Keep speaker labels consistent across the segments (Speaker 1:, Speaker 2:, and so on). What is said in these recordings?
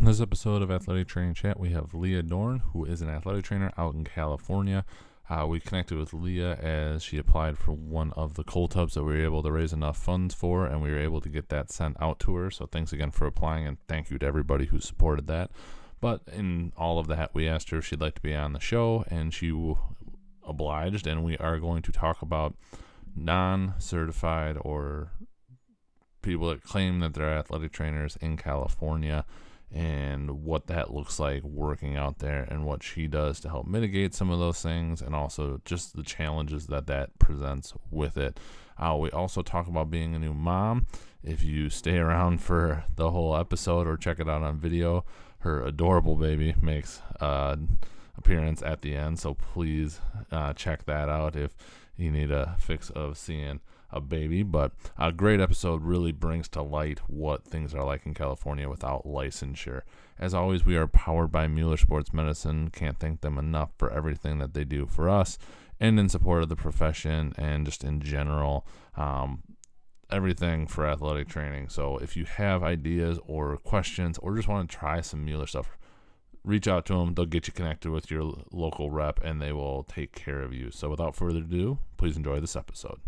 Speaker 1: On this episode of Athletic Training Chat, we have Leah Dorn, who is an athletic trainer out in California. We connected with Leah as she applied for one of the cold tubs that we were able to raise enough funds for, and we were able to get that sent out to her. So thanks again for applying, and thank you to everybody who supported that. But in all of that, we asked her if she'd like to be on the show, and she obliged, and we are going to talk about non-certified or people that claim that they're athletic trainers in California and what that looks like working out there and what she does to help mitigate some of those things, and also just the challenges that presents with it. We also talk about being a new mom. If you stay around for the whole episode or check it out on video, her adorable baby makes appearance at the end, so please check that out if you need a fix of seeing a baby. But a great episode, really brings to light what things are like in California without licensure. As always, we are powered by Mueller Sports Medicine. Can't thank them enough for everything that they do for us and in support of the profession and just in general, everything for athletic training. So if you have ideas or questions or just want to try some Mueller stuff, reach out to them. They'll get you connected with your local rep and they will take care of you. So without further ado, please enjoy this episode.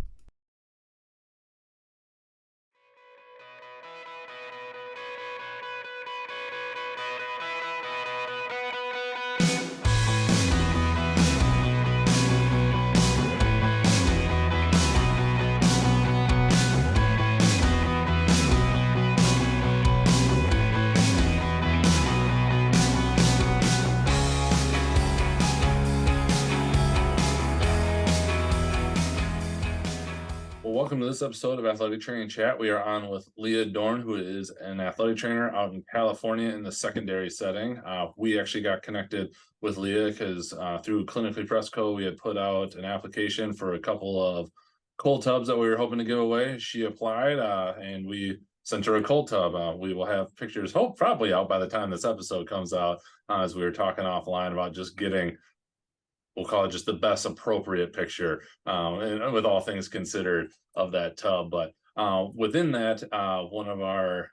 Speaker 1: Welcome to this episode of Athletic Training Chat. We are on with Leah Dorn, who is an athletic trainer out in California in the secondary setting. We actually got connected with Leah because through Clinically Fresco, we had put out an application for a couple of cold tubs that we were hoping to give away. She applied and we sent her a cold tub. We will have pictures, probably out by the time this episode comes out, as we were talking offline about just getting, we'll call it just the best appropriate picture, and with all things considered, of that tub. But within that, one of our,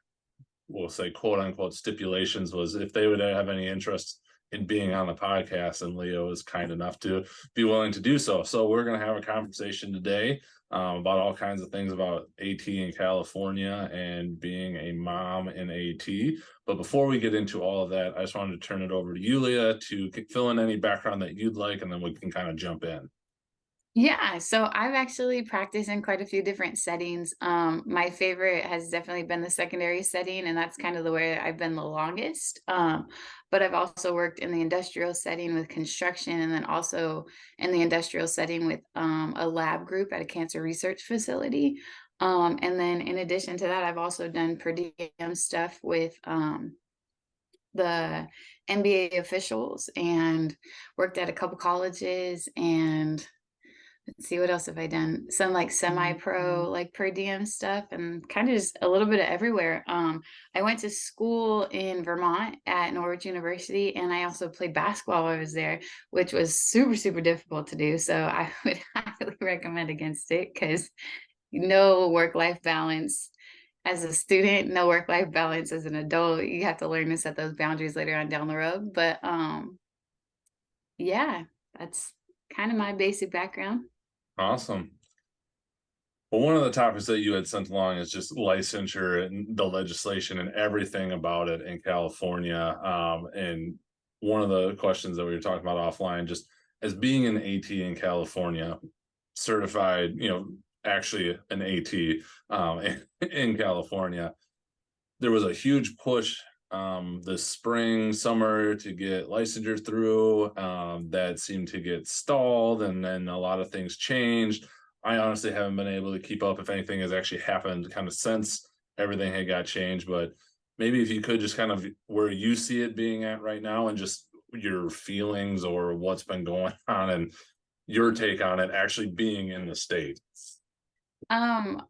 Speaker 1: we'll say, quote unquote stipulations was if they would have any interest in being on the podcast, and Leah was kind enough to be willing to do so. So we're going to have a conversation today about all kinds of things about AT in California and being a mom in AT. But before we get into all of that, I just wanted to turn it over to you, Leah, to fill in any background that you'd like, and then we can kind of jump in.
Speaker 2: Yeah, so I've actually practiced in quite a few different settings. My favorite has definitely been the secondary setting, and that's kind of the way I've been the longest. But I've also worked in the industrial setting with construction, and then also in the industrial setting with a lab group at a cancer research facility. And then in addition to that, I've also done per diem stuff with the NBA officials and worked at a couple colleges. And let's see, what else have I done? Some like semi-pro, like per diem stuff, and kind of just a little bit of everywhere. I went to school in Vermont at Norwich University, and I also played basketball while I was there, which was super, super difficult to do. So I would highly recommend against it because no work-life balance as a student, no work-life balance as an adult. You have to learn to set those boundaries later on down the road. But yeah, that's kind of my basic background.
Speaker 1: Awesome. Well, one of the topics that you had sent along is just licensure and the legislation and everything about it in California. And one of the questions that we were talking about offline, just as being an AT in California, certified, actually an AT in California, there was a huge push this spring, summer to get licensure through, that seemed to get stalled, and then a lot of things changed. I honestly haven't been able to keep up if anything has actually happened kind of since everything had got changed. But maybe if you could just kind of where you see it being at right now and just your feelings or what's been going on and your take on it actually being in the state.
Speaker 2: Um,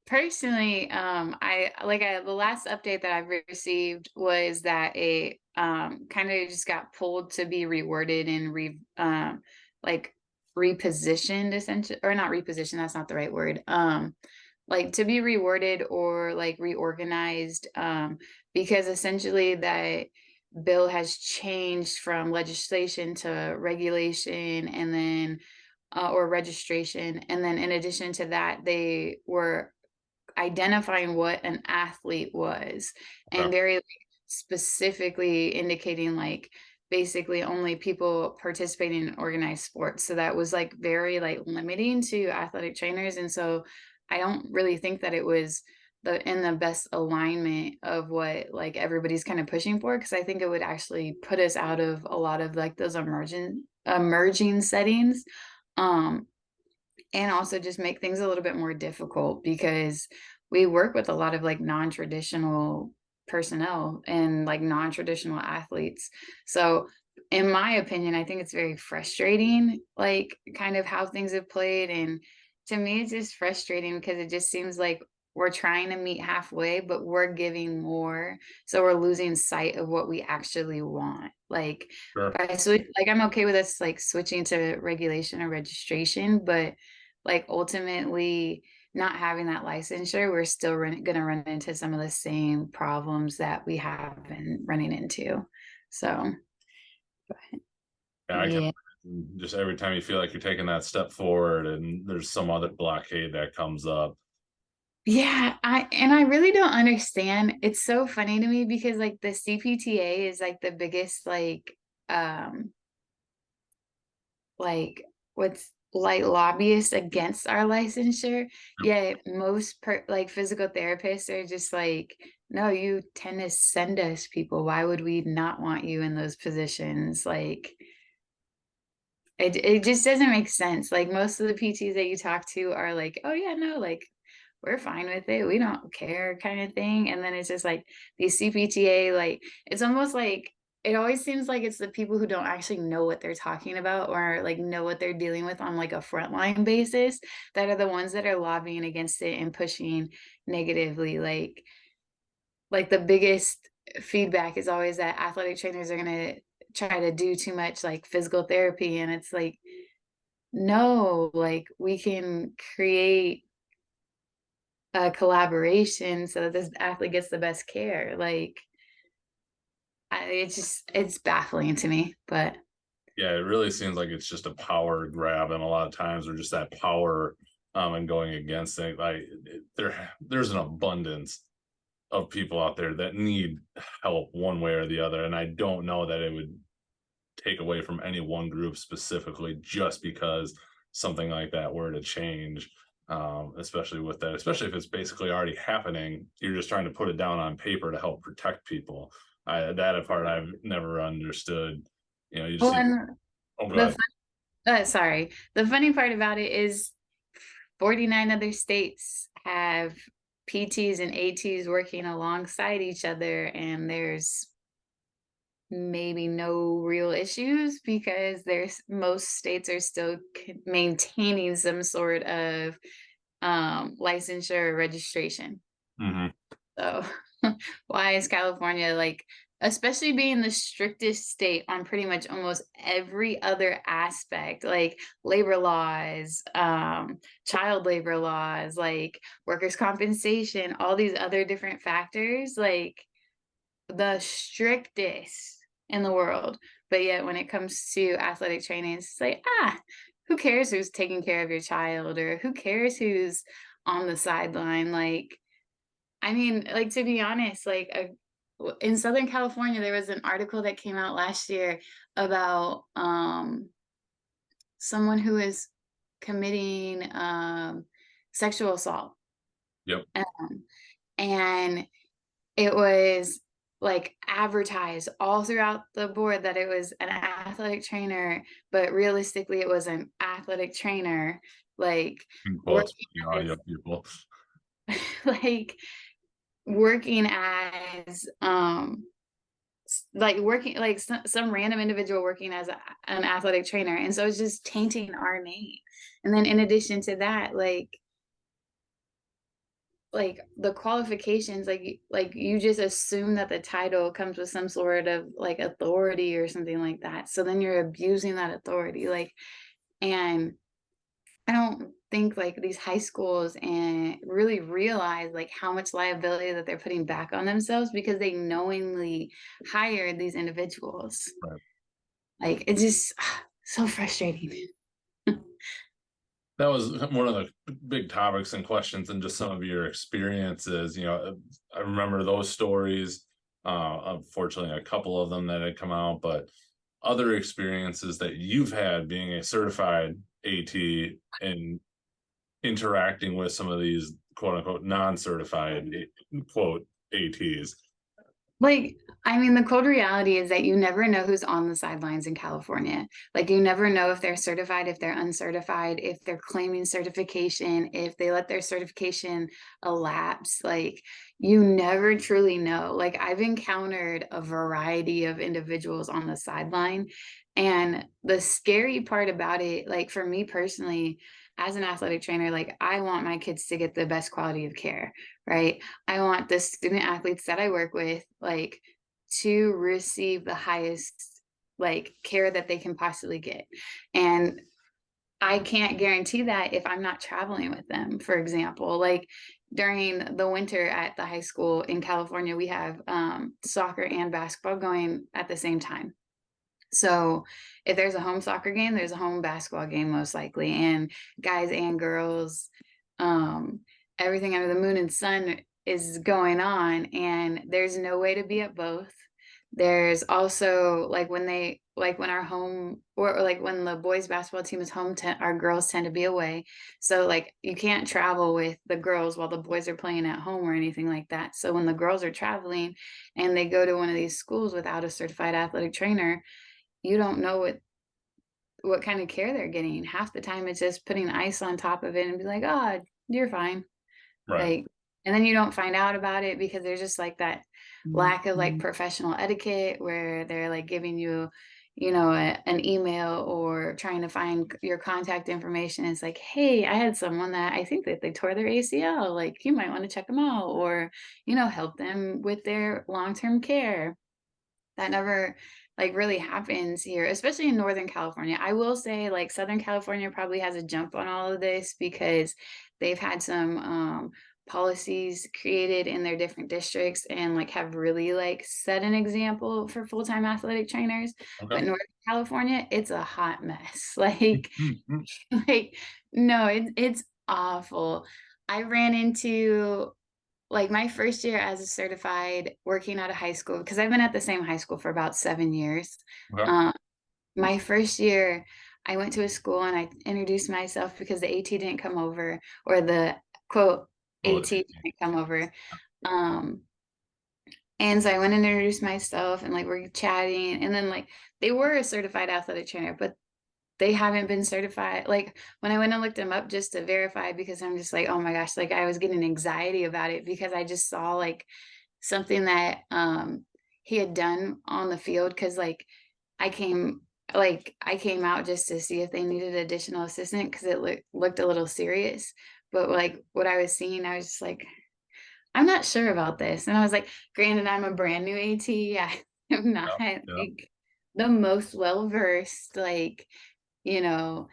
Speaker 2: Personally, the last update that I've received was that it kind of just got pulled to be reworded and like repositioned essentially, or not repositioned, that's not the right word. Like to be reworded or like reorganized because essentially that bill has changed from legislation to regulation, and then or registration, and then in addition to that they were identifying what an athlete was,
Speaker 1: Okay.
Speaker 2: and very like, specifically indicating like basically only people participating in organized sports. So that was like very like limiting to athletic trainers. And so I don't really think that it was the best alignment of what like everybody's kind of pushing for, because I think it would actually put us out of a lot of like those emerging settings. Um, and also just make things a little bit more difficult, because we work with a lot of like non-traditional personnel and like non-traditional athletes. So in my opinion, I think it's very frustrating, like kind of how things have played. And to me, it's just frustrating because it just seems like we're trying to meet halfway, but we're giving more. So we're losing sight of what we actually want. Like,
Speaker 1: Sure.
Speaker 2: like I'm okay with us like switching to regulation or registration, but like ultimately not having that licensure, we're still going to run into some of the same problems that we have been running into. So,
Speaker 1: Yeah, I can
Speaker 2: yeah.
Speaker 1: imagine just every time you feel like you're taking that step forward and there's some other blockade that comes up.
Speaker 2: Yeah, I really don't understand. It's so funny to me because like the CPTA is like the biggest um like what's like lobbyists against our licensure, yet most like physical therapists are just like, no, you tend to send us people, why would we not want you in those positions? Like it just doesn't make sense. Like most of the PTs that you talk to are like, oh yeah, no, like we're fine with it, we don't care kind of thing. And then it's just like these CPTA, like it's almost like it always seems like it's the people who don't actually know what they're talking about or like know what they're dealing with on like a frontline basis that are the ones that are lobbying against it and pushing negatively. Like the biggest feedback is always that athletic trainers are going to try to do too much like physical therapy, and it's like, no, like we can create a collaboration so that this athlete gets the best care. Like, it's baffling to me, but
Speaker 1: Yeah, it really seems like it's just a power grab, and a lot of times they're just that power and going against it. Like there's an abundance of people out there that need help one way or the other, and I don't know that it would take away from any one group specifically just because something like that were to change. Especially with that, especially if it's basically already happening, you're just trying to put it down on paper to help protect people. That part I've never understood. You just
Speaker 2: well,
Speaker 1: need.
Speaker 2: and
Speaker 1: Oh, go
Speaker 2: the
Speaker 1: ahead.
Speaker 2: sorry, the funny part about it is 49 other states have PTs and ATs working alongside each other, and there's maybe no real issues because there's most states are still maintaining some sort of licensure or registration.
Speaker 1: Hmm.
Speaker 2: So why is California like, especially being the strictest state on pretty much almost every other aspect, like labor laws, child labor laws, like workers' compensation, all these other different factors, like the strictest in the world. But yet when it comes to athletic training, it's like, who cares who's taking care of your child, or who cares who's on the sideline? Like, I mean, like to be honest, like in Southern California, there was an article that came out last year about someone who is committing sexual assault.
Speaker 1: Yep.
Speaker 2: Um, and it was like advertised all throughout the board that it was an athletic trainer, but realistically, it was an athletic trainer, like
Speaker 1: In
Speaker 2: working
Speaker 1: quotes, the audio
Speaker 2: as
Speaker 1: people.
Speaker 2: like working as like working like some random individual working as an athletic trainer, and so it's just tainting our name. And then in addition to that, like the qualifications, like you just assume that the title comes with some sort of like authority or something like that, so then you're abusing that authority, like, and I don't think like these high schools and really realize like how much liability that they're putting back on themselves because they knowingly hired these individuals.
Speaker 1: Right.
Speaker 2: Like it's just so frustrating.
Speaker 1: That was one of the big topics and questions, and just some of your experiences. I remember those stories. Unfortunately, a couple of them that had come out, but other experiences that you've had being a certified AT and interacting with some of these quote unquote non-certified quote ATs.
Speaker 2: Like, I mean, the cold reality is that you never know who's on the sidelines in California. Like, you never know if they're certified, if they're uncertified, if they're claiming certification, if they let their certification elapse. Like, you never truly know. Like, I've encountered a variety of individuals on the sideline. And the scary part about it, like, for me personally, as an athletic trainer, like, I want my kids to get the best quality of care, right? I want the student athletes that I work with, like, to receive the highest like care that they can possibly get. And I can't guarantee that if I'm not traveling with them. For example, like during the winter at the high school in California, we have soccer and basketball going at the same time. So if there's a home soccer game, there's a home basketball game most likely, and guys and girls, um, everything under the moon and sun is going on, and there's no way to be at both. There's also like when our home or like when the boys basketball team is home, our girls tend to be away. So like you can't travel with the girls while the boys are playing at home or anything like that. So when the girls are traveling and they go to one of these schools without a certified athletic trainer, you don't know what kind of care they're getting. Half the time it's just putting ice on top of it and be like, "Oh, you're fine."
Speaker 1: Right.
Speaker 2: Like, and then you don't find out about it because there's just like that lack of like professional etiquette where they're like giving you, an email or trying to find your contact information. It's like, "Hey, I had someone that I think that they tore their ACL. Like, you might want to check them out or, help them with their long-term care." That never like really happens here, especially in Northern California. I will say like Southern California probably has a jump on all of this because they've had some policies created in their different districts and like have really like set an example for full-time athletic trainers.
Speaker 1: Okay.
Speaker 2: But Northern California, it's a hot mess. Like like no, it's awful. I ran into like my first year as a certified working out of high school, because I've been at the same high school for about 7 years.
Speaker 1: Okay.
Speaker 2: Um, my first year, I went to a school and I introduced myself because the AT didn't come over, or the quote
Speaker 1: Oh,
Speaker 2: AT didn't come over. Um, and so I went and introduced myself and like we're chatting, and then like they were a certified athletic trainer, but they haven't been certified. Like when I went and looked them up just to verify, because I'm just like, oh my gosh, like I was getting anxiety about it because I just saw like something that he had done on the field. Because I came I came out just to see if they needed additional assistant because it looked a little serious. But like what I was seeing, I was just like, I'm not sure about this. And I was like, granted, I'm a brand new AT. I am not
Speaker 1: yeah, yeah.
Speaker 2: like the most well versed, like, you know.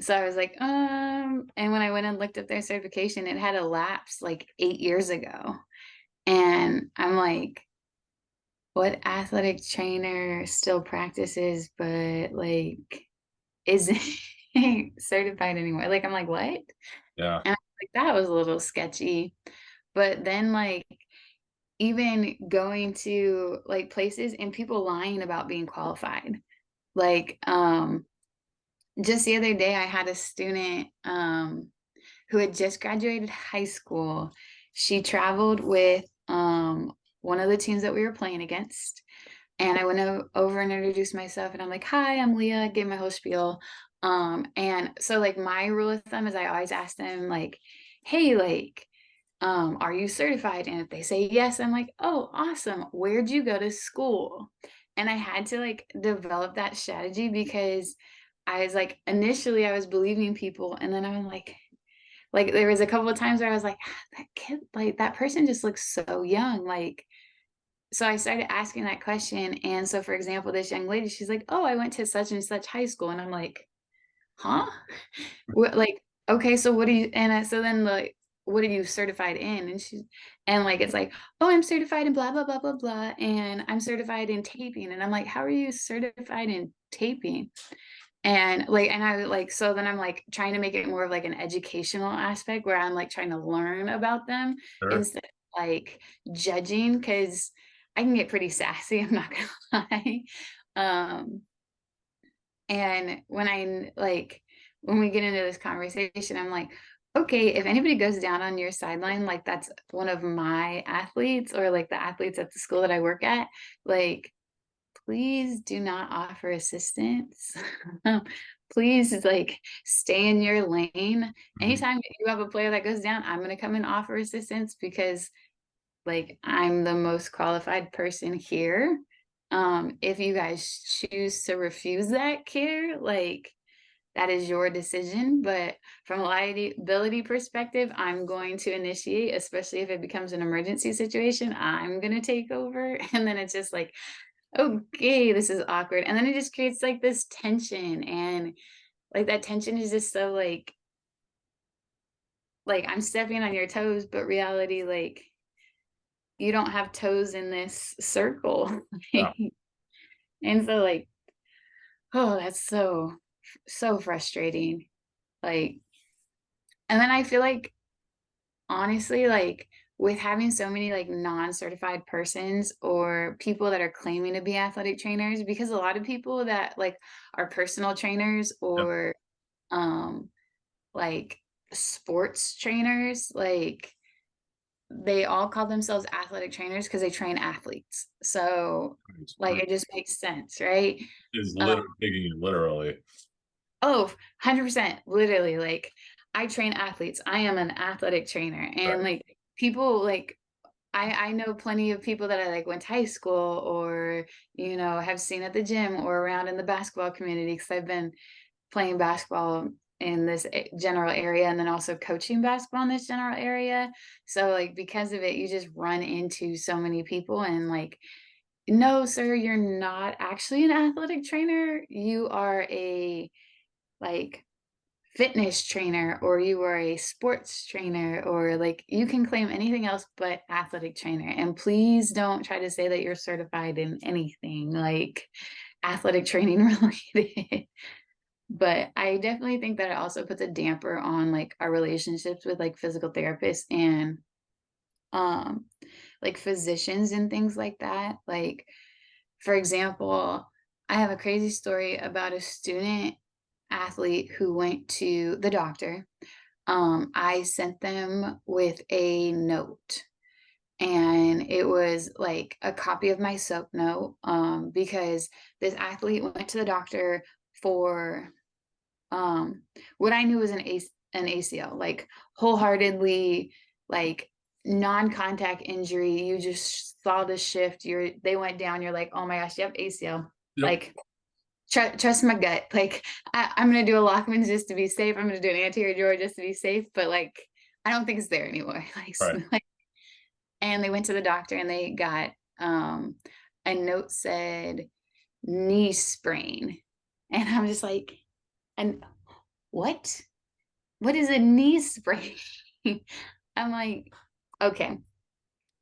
Speaker 2: So I was like, and when I went and looked up their certification, it had elapsed like 8 years ago. And I'm like, what athletic trainer still practices, but like isn't certified anymore? Like, I'm like, what? And
Speaker 1: Yeah.
Speaker 2: I was like, that was a little sketchy. But then like even going to like places and people lying about being qualified. Like, just the other day I had a student who had just graduated high school. She traveled with one of the teams that we were playing against. And I went over and introduced myself and I'm like, "Hi, I'm Leah," gave my whole spiel. And so like my rule of thumb is I always ask them like, "Hey, like, are you certified?" And if they say yes, I'm like, "Oh, awesome. Where'd you go to school?" And I had to like develop that strategy because I was like, initially I was believing people, and then I'm like there was a couple of times where I was like, "Ah, that kid, like that person just looks so young." Like, so I started asking that question. And so, for example, this young lady, she's like, "Oh, I went to such and such high school." And I'm like, "Huh?" What, like, okay, so what do you, so then like, what are you certified in? And like, it's like, oh, I'm certified in blah, blah, blah, blah, blah. And I'm certified in taping. And I'm like, how are you certified in taping? And like, and I like, so then I'm like trying to make it more of like an educational aspect where I'm like trying to learn about them
Speaker 1: Sure.
Speaker 2: instead of like judging, because I can get pretty sassy, I'm not gonna lie. Um, and when we get into this conversation, I'm like, okay, if anybody goes down on your sideline, like that's one of my athletes or like the athletes at the school that I work at, like please do not offer assistance. Please like stay in your lane.
Speaker 1: Mhm.
Speaker 2: Anytime you have a player that goes down, I'm gonna come and offer assistance because like I'm the most qualified person here. If you guys choose to refuse that care, like that is your decision. But from a liability perspective, I'm going to initiate, especially if it becomes an emergency situation, I'm going to take over. And then it's just like, okay, this is awkward. And then it just creates like this tension. And like that tension is just so like I'm stepping on your toes, but reality, like you don't have toes in this circle.
Speaker 1: Yeah.
Speaker 2: And so like, oh, that's so frustrating. Like, and then I feel like honestly, like with having so many like non-certified persons or people that are claiming to be athletic trainers, because a lot of people that like are personal trainers
Speaker 1: Yep.
Speaker 2: or um like sports trainers, like they all call themselves athletic trainers because they train athletes. So like
Speaker 1: Right.
Speaker 2: it just makes sense, right?
Speaker 1: Is
Speaker 2: Um,
Speaker 1: literally taking it literally.
Speaker 2: oh, 100%, literally, like I train athletes. I am an athletic trainer. And
Speaker 1: Right.
Speaker 2: like people like I know plenty of people that I like went to high school or, have seen at the gym or around in the basketball community because I've been playing basketball in this general area and then also coaching basketball in this general area. So like because of it, you just run into so many people and like, no, sir, you're not actually an athletic trainer. You are a like fitness trainer or you are a sports trainer or like you can claim anything else but athletic trainer, and please don't try to say that you're certified in anything like athletic training related. But I definitely think that it also puts a damper on like our relationships with like physical therapists and um like physicians and things like that. Like for example, I have a crazy story about a student athlete who went to the doctor. I sent them with a note, and it was like a copy of my soap note, because this athlete went to the doctor for um, what I knew was an ACL, like wholeheartedly, like non-contact injury. You just saw the shift. They went down. You're like, oh my gosh, you have ACL.
Speaker 1: Yep.
Speaker 2: Like trust my gut. Like I'm gonna do a Lockman's just to be safe. I'm gonna do an anterior drawer just to be safe. But like I don't think it's there anymore.
Speaker 1: Right.
Speaker 2: Like, and they went to the doctor and they got a note said knee sprain, and I'm just like, and what? What is a knee sprain? I'm like, okay.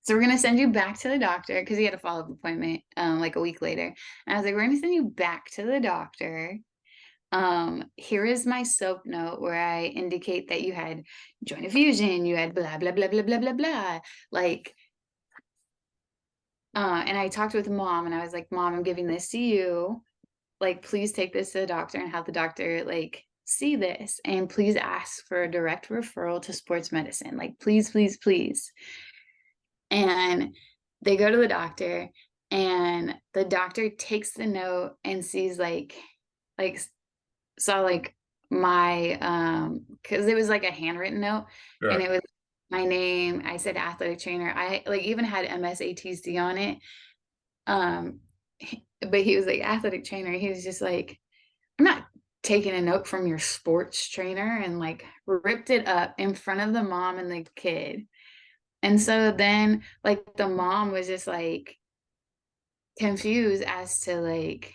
Speaker 2: So we're gonna send you back to the doctor because he had a follow-up appointment like a week later. And I was like, we're gonna send you back to the doctor. Here is my soap note where I indicate that you had joint effusion, you had blah blah blah blah blah blah blah. Like, and I talked with mom and I was like, Mom, I'm giving this to you. Like, please take this to the doctor and have the doctor like see this and please ask for a direct referral to sports medicine. Like, please, please, please. And they go to the doctor and the doctor takes the note and sees like saw like my because it was like a handwritten note and
Speaker 1: Sure.
Speaker 2: it was my name. I said athletic trainer. I like even had MSATC on it. um but he was like athletic trainer. He was just like, I'm not taking a note from your sports trainer, and like ripped it up in front of the mom and the kid. And so then like the mom was just like confused as to like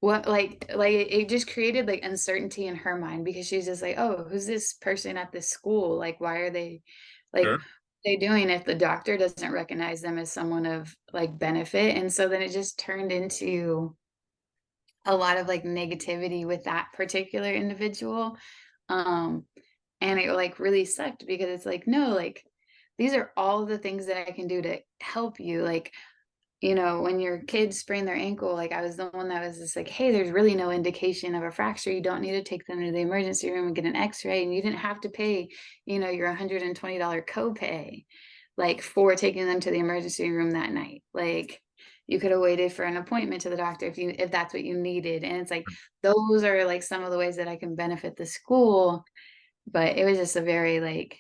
Speaker 2: what like it just created like uncertainty in her mind because she's just like, oh, who's this person at this school? Like, why are they like
Speaker 1: Sure.
Speaker 2: they doing if the doctor doesn't recognize them as someone of like benefit? And so then it just turned into a lot of like negativity with that particular individual. Um, and it like really sucked because it's like, no, like these are all the things that I can do to help you. Like, when your kids sprain their ankle, like I was the one that was just like, hey, there's really no indication of a fracture. You don't need to take them to the emergency room and get an x-ray. And you didn't have to pay, your $120 copay, like for taking them to the emergency room that night. Like you could have waited for an appointment to the doctor if that's what you needed. And it's like, those are like some of the ways that I can benefit the school. But it was just a very like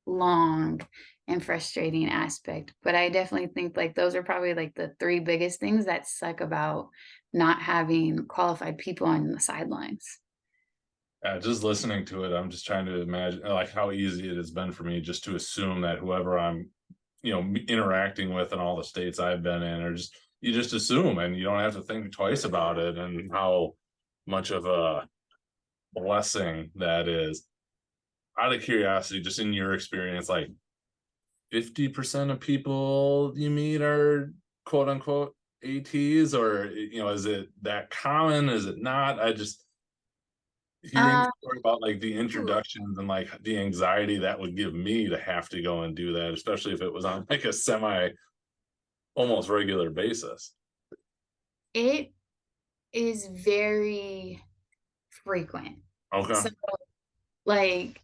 Speaker 2: long and frustrating aspect. But I definitely think like those are probably like the three biggest things that suck about not having qualified people on the sidelines.
Speaker 1: Just listening to it, I'm just trying to imagine like how easy it has been for me just to assume that whoever I'm, interacting with in all the states I've been in, or just you just assume and you don't have to think twice about it, and how much of a blessing that is. Out of curiosity, just in your experience, like 50% of people you meet are quote unquote ATs, or is it that common? Is it not? I just hearing the
Speaker 2: Uh,
Speaker 1: story about like the introductions and like the anxiety that would give me to have to go and do that, especially if it was on like a semi almost regular basis.
Speaker 2: it is very frequent.
Speaker 1: Okay.
Speaker 2: So, like,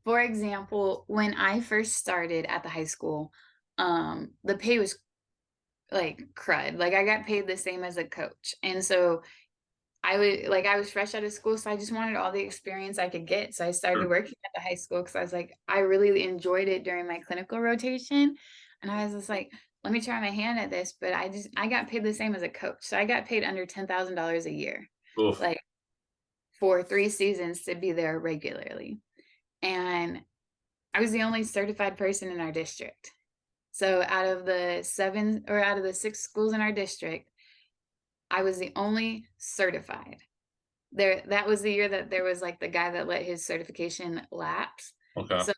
Speaker 2: for example, when I first started at the high school, the pay was like crud. Like I got paid the same as a coach. And so I was fresh out of school, so I just wanted all the experience I could get. So I started
Speaker 1: Sure.
Speaker 2: working at the high school because I was like, I really enjoyed it during my clinical rotation. And I was just like, let me try my hand at this. But I got paid the same as a coach. So I got paid under $10,000 a year,
Speaker 1: Oof.
Speaker 2: like for 3 seasons to be there regularly. And I was the only certified person in our district. So out of the 6 schools in our district, I was the only certified. That was the year that there was like the guy that let his certification lapse.
Speaker 1: Okay.
Speaker 2: So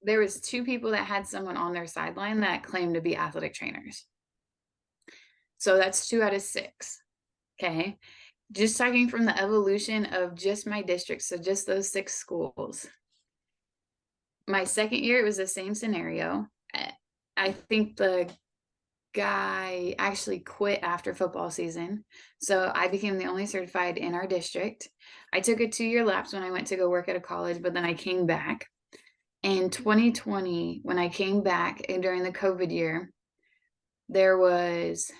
Speaker 2: there was 2 people that had someone on their sideline that claimed to be athletic trainers. So that's 2 out of 6. Okay. Just talking from the evolution of just my district, so just those 6 schools. My second year, it was the same scenario. I think the guy actually quit after football season. So I became the only certified in our district. I took a 2-year lapse when I went to go work at a college, but then I came back. In 2020, when I came back and during the COVID year, there was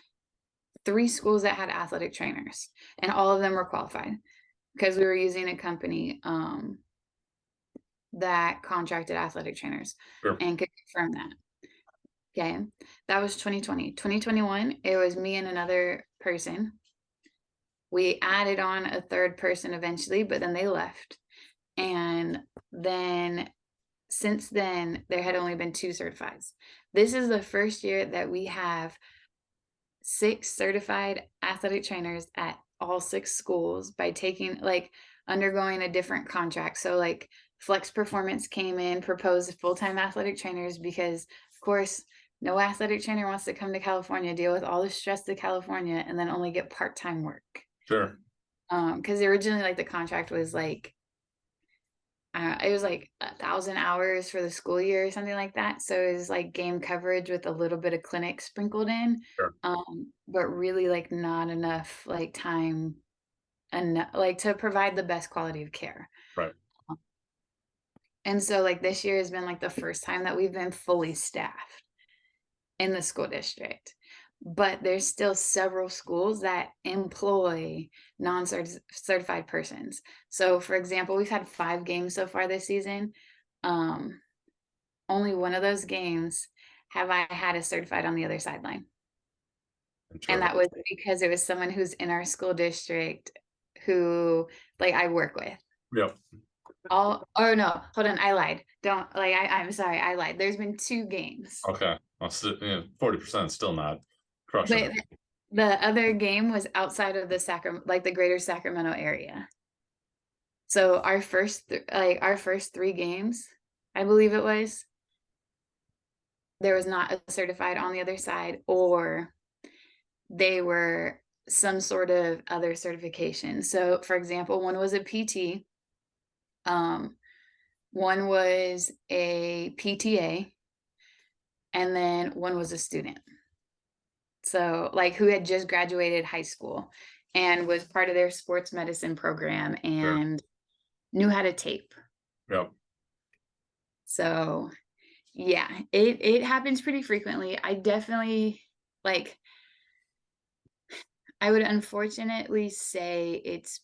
Speaker 2: 3 schools that had athletic trainers, and all of them were qualified because we were using a company that contracted athletic trainers
Speaker 1: Sure.
Speaker 2: and could confirm that. Okay. That was 2020. 2021, it was me and another person. We added on a third person eventually, but then they left. And then since then, there had only been 2 certifieds. This is the first year that we have 6 certified athletic trainers at all 6 schools by undergoing a different contract. So like Flex Performance came in, proposed full-time athletic trainers because of course no athletic trainer wants to come to California, deal with all the stress of California, and then only get part-time work.
Speaker 1: Sure.
Speaker 2: Because originally like the contract was like it was like 1,000 hours for the school year or something like that. So it was like game coverage with a little bit of clinic sprinkled in,
Speaker 1: Sure.
Speaker 2: but really like not enough like time and like to provide the best quality of care.
Speaker 1: Right.
Speaker 2: And so like this year has been like the first time that we've been fully staffed in the school district. But there's still several schools that employ non-certified persons. So for example, we've had 5 games so far this season. Um, Only one of those games have I had a certified on the other sideline. And
Speaker 1: Interesting.
Speaker 2: that was because it was someone who's in our school district who like I work with.
Speaker 1: Yep.
Speaker 2: Oh no, hold on, I lied. Don't like I'm sorry, I lied. There's been 2 games.
Speaker 1: Okay. Well, 40% still not crushing
Speaker 2: But
Speaker 1: it.
Speaker 2: The other game was outside of the like the greater Sacramento area. So our first three games, I believe it was, there was not a certified on the other side, or they were some sort of other certification. So, for example, one was a PT, um, one was a PTA, and then one was a student. So, like, who had just graduated high school and was part of their sports medicine program
Speaker 1: Sure.
Speaker 2: and knew how to tape.
Speaker 1: Yep.
Speaker 2: So, yeah, it happens pretty frequently. I definitely like I would unfortunately say it's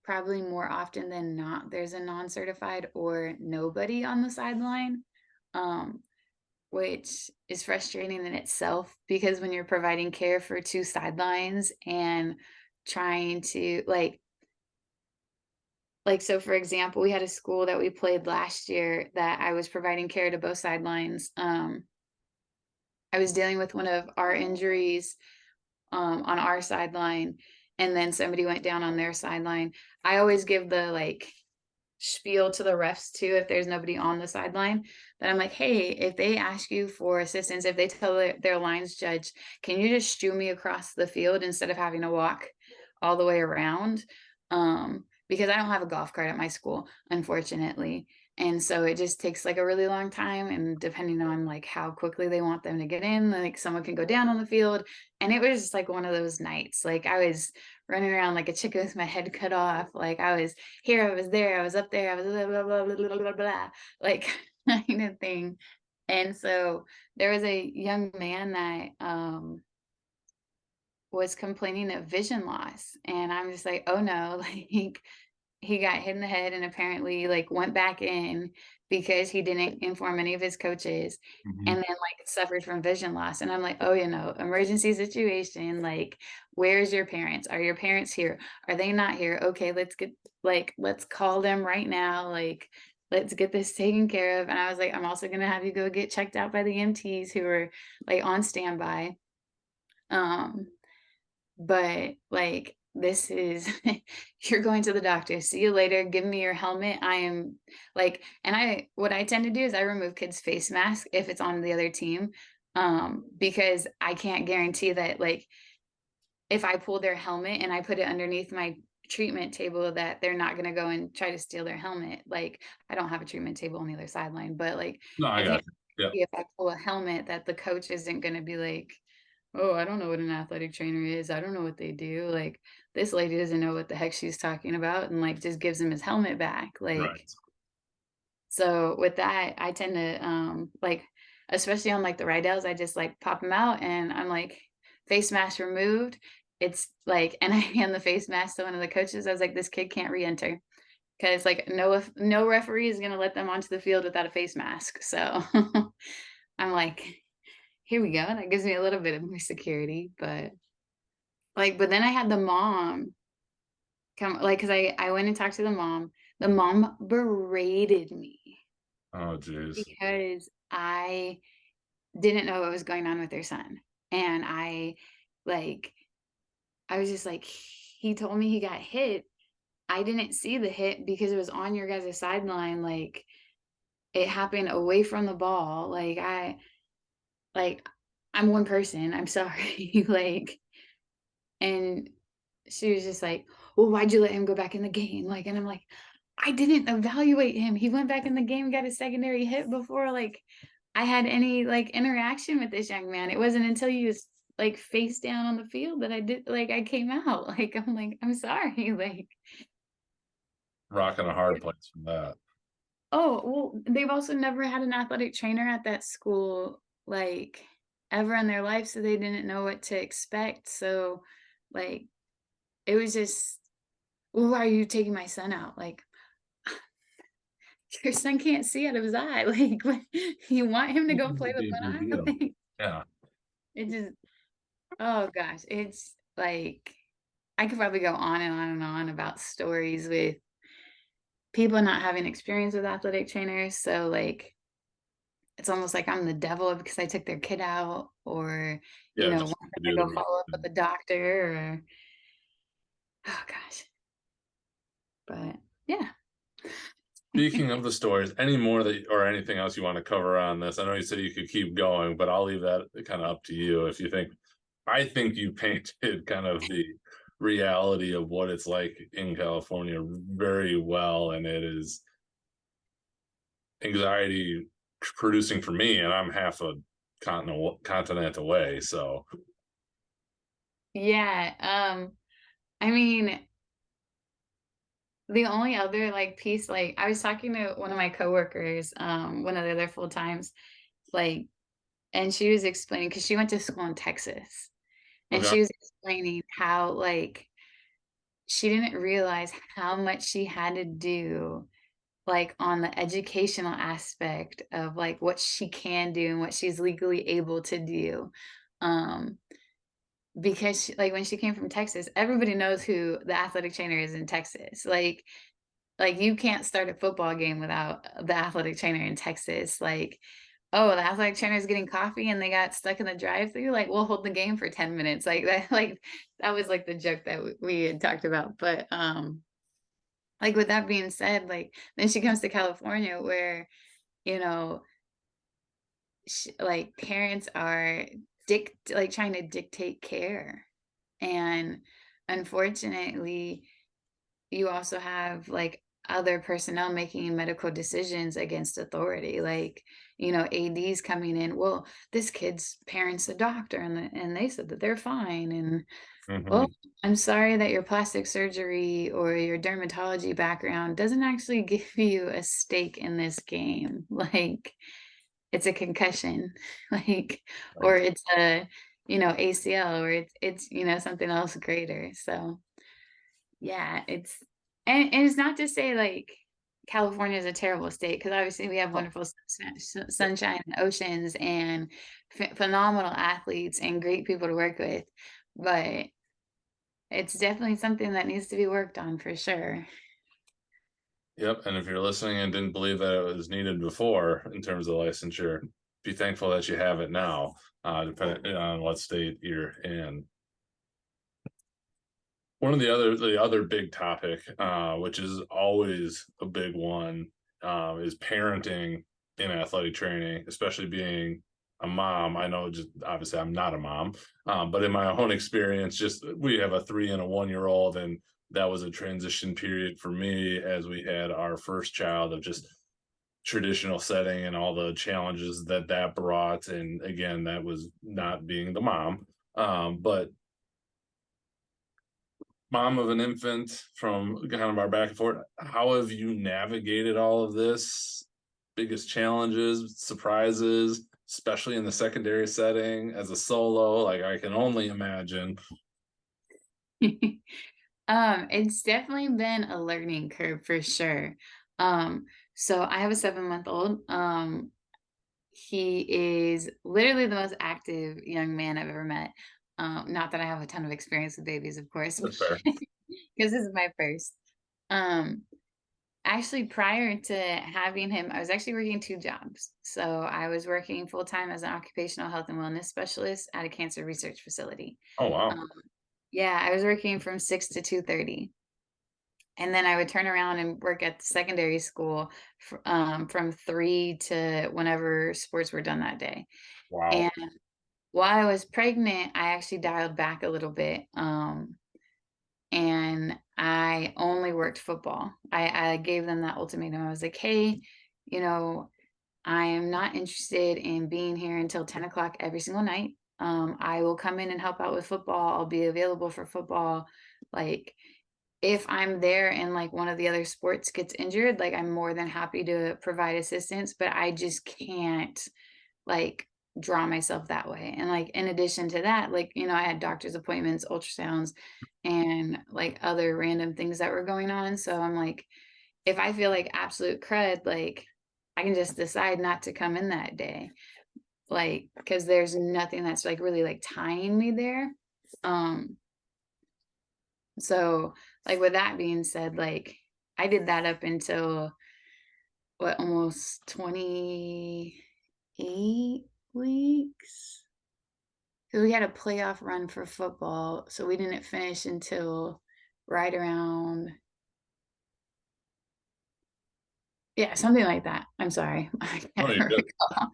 Speaker 2: probably more often than not there's a non-certified or nobody on the sideline, um, which is frustrating in itself because when you're providing care for two sidelines and trying to so for example, we had a school that we played last year that I was providing care to both sidelines. I was dealing with one of our injuries on our sideline, and then somebody went down on their sideline. I always give the spiel to the refs too if there's nobody on the sideline. That I'm like, hey, if they ask you for assistance, if they tell their lines judge, can you just shoo me across the field instead of having to walk all the way around? Because I don't have a golf cart at my school, unfortunately. And so it just takes like a really long time. And depending on like how quickly they want them to get in, like someone can go down on the field. And it was just like one of those nights. Like I was running around like a chicken with my head cut off. Like I was here, I was there, I was up there, I was blah, blah, blah, blah, blah, blah, blah, like kind of thing. And so there was a young man that was complaining of vision loss. And I'm just like, oh no, like he got hit in the head and apparently like went back in because he didn't inform any of his coaches
Speaker 1: Hmm.
Speaker 2: and then like suffered from vision loss. And I'm like, oh, emergency situation. Like, where's your parents? Are your parents here? Are they not here? Okay, let's call them right now. Like, let's get this taken care of. And I was like, I'm also gonna have you go get checked out by the MTs who are like on standby. Um, but like this is you're going to the doctor, see you later, give me your helmet. I am like, and I what I tend to do is I remove kids face mask if it's on the other team, because I can't guarantee that like if I pull their helmet and I put it underneath my treatment table that they're not going to go and try to steal their helmet. Like I don't have a treatment table on the other sideline, but like
Speaker 1: No, I
Speaker 2: I can't
Speaker 1: got you. Yep.
Speaker 2: see if I pull a helmet that the coach isn't going to be like, oh, I don't know what an athletic trainer is. I don't know what they do. Like this lady doesn't know what the heck she's talking about and like just gives him his helmet back. Like
Speaker 1: Right.
Speaker 2: so with that, I tend to like especially on like the Rydell's, I just like pop them out and I'm like face mask removed. It's like and I hand the face mask to one of the coaches. I was like, this kid can't re-enter because like no referee is gonna let them onto the field without a face mask. So I'm like, here we go. That gives me a little bit of more security, but then I had the mom come, like, because I went and talked to the mom. The mom berated me
Speaker 1: Oh, geez.
Speaker 2: because I didn't know what was going on with their son. And like, I was just like, he told me he got hit. I didn't see the hit because it was on your guys' sideline. Like, it happened away from the ball. Like, I'm one person. I'm sorry. Like, and she was just like, well, why'd you let him go back in the game? Like, and I'm like, I didn't evaluate him. He went back in the game, got a secondary hit before like I had any like interaction with this young man. It wasn't until he was like face down on the field that I did like I came out. Like I'm like, I'm sorry. Like,
Speaker 1: Rocking a hard place from that.
Speaker 2: oh, well, they've also never had an athletic trainer at that school, like ever in their life, so they didn't know what to expect. So like it was just, well, why are you taking my son out? Like, your son can't see out of his eye. Like, what, you want him to go play with
Speaker 1: Be a
Speaker 2: one
Speaker 1: big
Speaker 2: eye?
Speaker 1: deal.
Speaker 2: Like,
Speaker 1: Yeah.
Speaker 2: it just, oh gosh, it's like I could probably go on and on and on about stories with people not having experience with athletic trainers. So, like, it's almost like I'm the devil because I took their kid out, or,
Speaker 1: Yeah,
Speaker 2: want
Speaker 1: just
Speaker 2: them
Speaker 1: to
Speaker 2: to
Speaker 1: do the
Speaker 2: go
Speaker 1: right
Speaker 2: follow up with
Speaker 1: thing.
Speaker 2: the doctor, or oh gosh. But yeah.
Speaker 1: Speaking of the stories, any more that or anything else you want to cover on this? I know you said you could keep going, but I'll leave that kind of up to you if you think. I think you painted kind of the reality of what it's like in California very well, and it is anxiety producing for me, and I'm half a continent away. So,
Speaker 2: Yeah. I mean, the only other like piece, like I was talking to one of my coworkers, one of the other full times, like, and she was explaining because she went to school in Texas, and
Speaker 1: okay.
Speaker 2: she was explaining how like she didn't realize how much she had to do like on the educational aspect of like what she can do and what she's legally able to do. Um, because like when she came from Texas, everybody knows who the athletic trainer is in Texas. Like you can't start a football game without the athletic trainer in Texas. Like, oh, the athletic trainer is getting coffee and they got stuck in the drive-through. Like, we'll hold the game for 10 minutes. Like that, like that was like the joke that we had talked about. But like with that being said, like then she comes to California where, you know, like parents are like trying to dictate care. And unfortunately, you also have like other personnel making medical decisions against authority, like, ads coming in, well, this kid's parents a doctor, and they said that they're fine, and well,
Speaker 1: Hmm.
Speaker 2: I'm sorry that your plastic surgery or your dermatology background doesn't actually give you a stake in this game. Like, it's a concussion, like, or
Speaker 1: Right.
Speaker 2: it's a, ACL, or it's something else greater. So yeah, and it's not to say like California is a terrible state, because obviously we have
Speaker 1: Oh,
Speaker 2: wonderful sunshine and oceans and phenomenal athletes and great people to work with, but it's definitely something that needs to be worked on for sure.
Speaker 1: yep. And if you're listening and didn't believe that it was needed before in terms of licensure, be thankful that you have it now, depending on what state you're in. One of the other big topic, which is always a big one, is parenting in athletic training, especially being a mom. I know, just obviously I'm not a mom, but in my own experience, just we have a 3 and a 1 year old, and that was a transition period for me as we had our first child of just traditional setting and all the challenges that that brought. And again, that was not being the mom, but mom of an infant from kind of our back and forth. How have you navigated all of this? Biggest challenges, surprises, especially in the secondary setting as a solo? Like I can only imagine.
Speaker 2: It's definitely been a learning curve for sure. Um, so I have a 7-month-old. He is literally the most active young man I've ever met. Not that I have a ton of experience with babies, of course,
Speaker 1: That's fair.
Speaker 2: because this is my first. Um, Actually, prior to having him, I was actually working two jobs. So I was working full time as an occupational health and wellness specialist at a cancer research facility.
Speaker 1: Oh wow.
Speaker 2: Um, yeah, I was working from 6 to 2:30, and then I would turn around and work at the secondary school from 3 to whenever sports were done that day.
Speaker 1: Wow.
Speaker 2: And while I was pregnant, I actually dialed back a little bit. And I only worked football. I gave them that ultimatum. I was like, hey, you know, I am not interested in being here until 10 o'clock every single night. I will come in and help out with football. I'll be available for football. Like, if I'm there and like one of the other sports gets injured, like I'm more than happy to provide assistance, but I just can't like draw myself that way. And like in addition to that, like, I had doctor's appointments, ultrasounds, and like other random things that were going on. So I'm like, if I feel like absolute crud, like I can just decide not to come in that day. Like, because there's nothing that's like really like tying me there. Um, so like with that being said, like I did that up until what, almost 20 8 weeks. So we had a playoff run for football, so we didn't finish until right around, yeah, something like that. I'm sorry. I
Speaker 1: Oh,
Speaker 2: can't
Speaker 1: you're good.
Speaker 2: recall.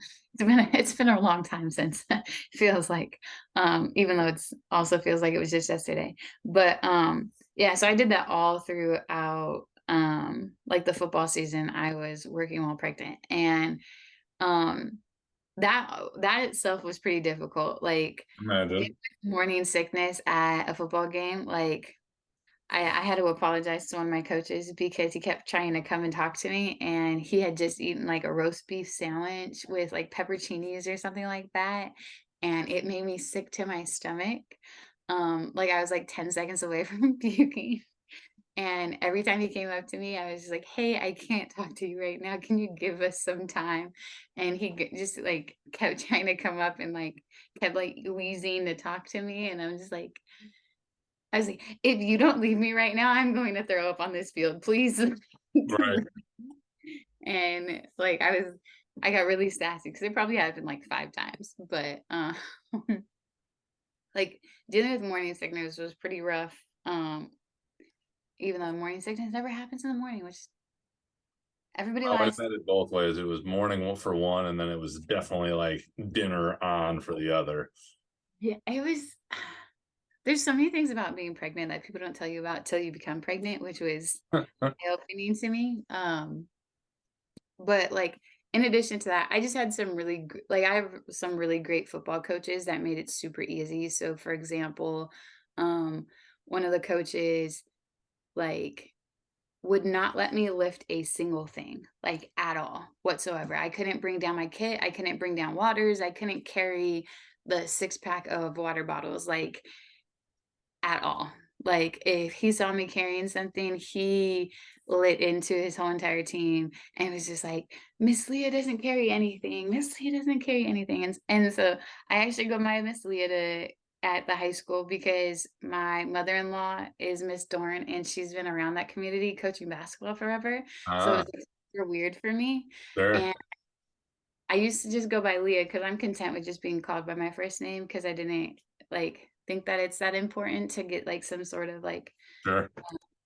Speaker 2: It's been a long time since it feels like, even though it's also feels like it was just yesterday. But yeah, so I did that all throughout like the football season. I was working while pregnant, and um that itself was pretty difficult. Like
Speaker 1: Imagine.
Speaker 2: morning sickness at a football game, like I had to apologize to one of my coaches because he kept trying to come and talk to me, and he had just eaten like a roast beef sandwich with like pepperoncinis or something like that, and it made me sick to my stomach. Like I was like 10 seconds away from puking. And every time he came up to me, I was just like, "Hey, I can't talk to you right now. Can you give us some time?" And just like kept trying to come up and like kept like wheezing to talk to me, and I was like, "If you don't leave me right now, I'm going to throw up on this field, please."
Speaker 1: Right.
Speaker 2: And like I got really sassy because it probably happened like 5 times, but like dealing with morning sickness was pretty rough. Even though morning sickness never happens in the morning, which everybody
Speaker 1: My wife
Speaker 2: lies.
Speaker 1: had it both ways. It was morning for one, and then it was definitely like dinner on for the other.
Speaker 2: Yeah, it was. There's so many things about being pregnant that people don't tell you about till you become pregnant, which was eye-opening to me. But like in addition to that, I just had some like I have some really great football coaches that made it super easy. So for example, um, one of the coaches like would not let me lift a single thing, like at all whatsoever. I couldn't bring down my kit. I couldn't bring down waters. I couldn't carry the 6 pack of water bottles. Like at all. Like, if he saw me carrying something, he lit into his whole entire team and was just like, "Miss Leah doesn't carry anything. Miss Leah doesn't carry anything." And so I actually go by Miss Leah at the high school because my mother-in-law is Miss Dorn and she's been around that community coaching basketball forever. So
Speaker 1: Ah,
Speaker 2: it's like super weird for me.
Speaker 1: sure,
Speaker 2: And I used to just go by Leah because I'm content with just being called by my first name because I didn't like think that it's that important to get like some sort of like
Speaker 1: sure.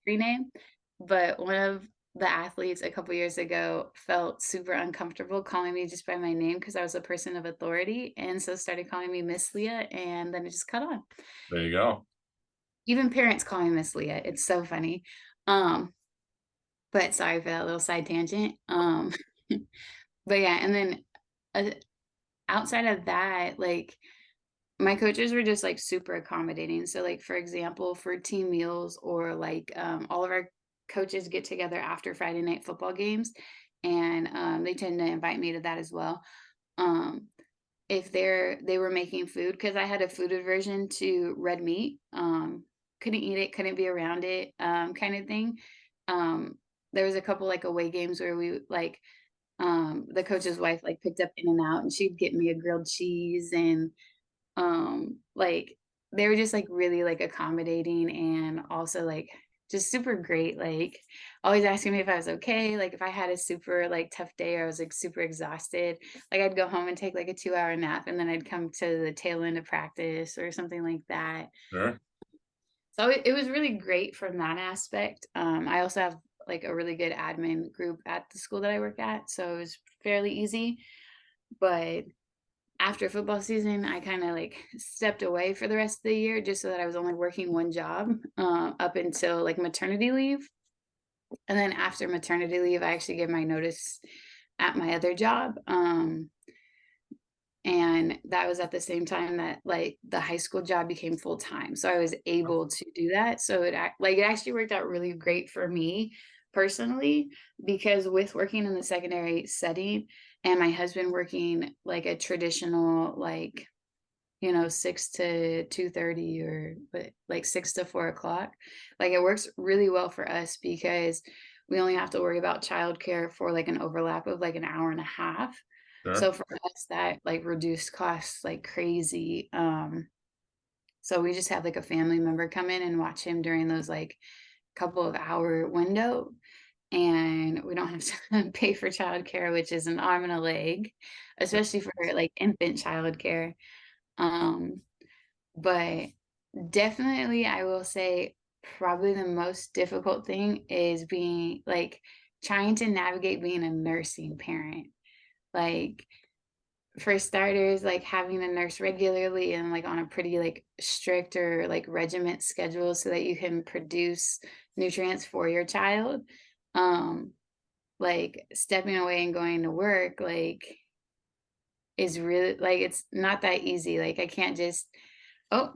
Speaker 2: rename. But one of the athletes a couple years ago felt super uncomfortable calling me just by my name because I was a person of authority, and so started calling me Miss Leah, and then it just caught on.
Speaker 1: There you go.
Speaker 2: Even parents call me Miss Leah. It's so funny. Um, but sorry for that little side tangent. But yeah, and then uh, outside of that, like my coaches were just like super accommodating. So like for example, for team meals or like all of our coaches get together after Friday night football games, and they tend to invite me to that as well. Um, if they were making food because I had a food aversion to red meat, couldn't eat it, couldn't be around it, kind of thing. Um, there was a couple like away games where we like the coach's wife like picked up In and Out and she'd get me a grilled cheese and like they were just like really like accommodating and also like just super great, like always asking me if I was okay, like if I had a super like tough day or I was like super exhausted, like I'd go home and take like a 2 hour nap and then I'd come to the tail end of practice or something like that.
Speaker 1: Sure.
Speaker 2: So it was really great from that aspect. I also have like a really good admin group at the school that I work at, so it was fairly easy. But after football season, I kind of like stepped away for the rest of the year just so that I was only working one job up until like maternity leave. And then after maternity leave, I actually gave my notice at my other job. And that was at the same time that like the high school job became full time. So I was able to do that. So like it actually worked out really great for me personally because with working in the secondary setting and my husband working like a traditional like 6 to 2:30 or but like 6 to 4 o'clock. Like it works really well for us because we only have to worry about childcare for like an overlap of like an hour and a half.
Speaker 1: Sure.
Speaker 2: So for us that like reduced costs like crazy. So we just have like a family member come in and watch him during those like couple of hour window. and we don't have to pay for childcare, which is an arm and a leg, especially for like infant childcare. Um, but definitely, I will say probably the most difficult thing is being like trying to navigate being a nursing parent. Like, for starters, like having a nurse regularly and like on a pretty like strict or like regiment schedule so that you can produce nutrients for your child. Um, like stepping away and going to work, like is really like it's not that easy. Like I can't just, oh,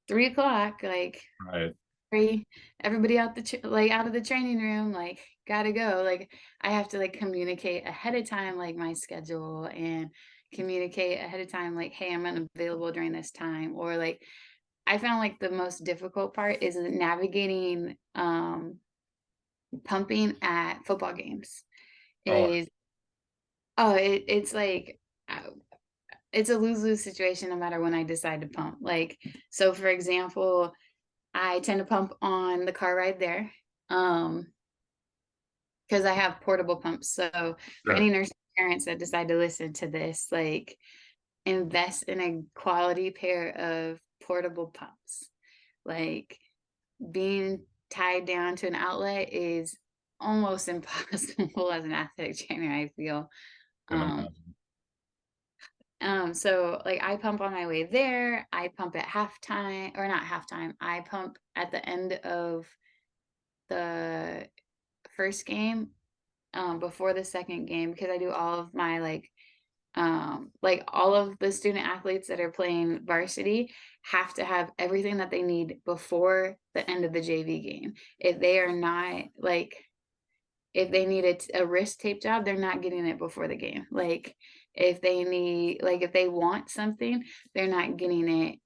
Speaker 2: 3 o'clock, like
Speaker 1: Right.
Speaker 2: free, everybody out like out of the training room, like gotta go. Like I have to like communicate ahead of time, like my schedule and communicate ahead of time, like, hey, I'm unavailable during this time. Or like I found like the most difficult part is navigating pumping at football games.
Speaker 1: Oh,
Speaker 2: Is oh, it's like uh, it's a lose-lose situation no matter when I decide to pump. Like, so for example, I tend to pump on the car ride there. Because I have portable pumps. So for any
Speaker 1: sure.
Speaker 2: nursing parents that decide to listen to this, like invest in a quality pair of portable pumps. Like being tied down to an outlet is almost impossible as an athletic trainer, I feel.
Speaker 1: Can
Speaker 2: Um,
Speaker 1: imagine.
Speaker 2: so like I pump on my way there, I pump at halftime or not halftime, I pump at the end of the first game, before the second game because I do all of my like all of the student athletes that are playing varsity have to have everything that they need before the end of the JV game. If they are not like if they need a wrist tape job, they're not getting it before the game. Like if they need like if they want something, they're not getting it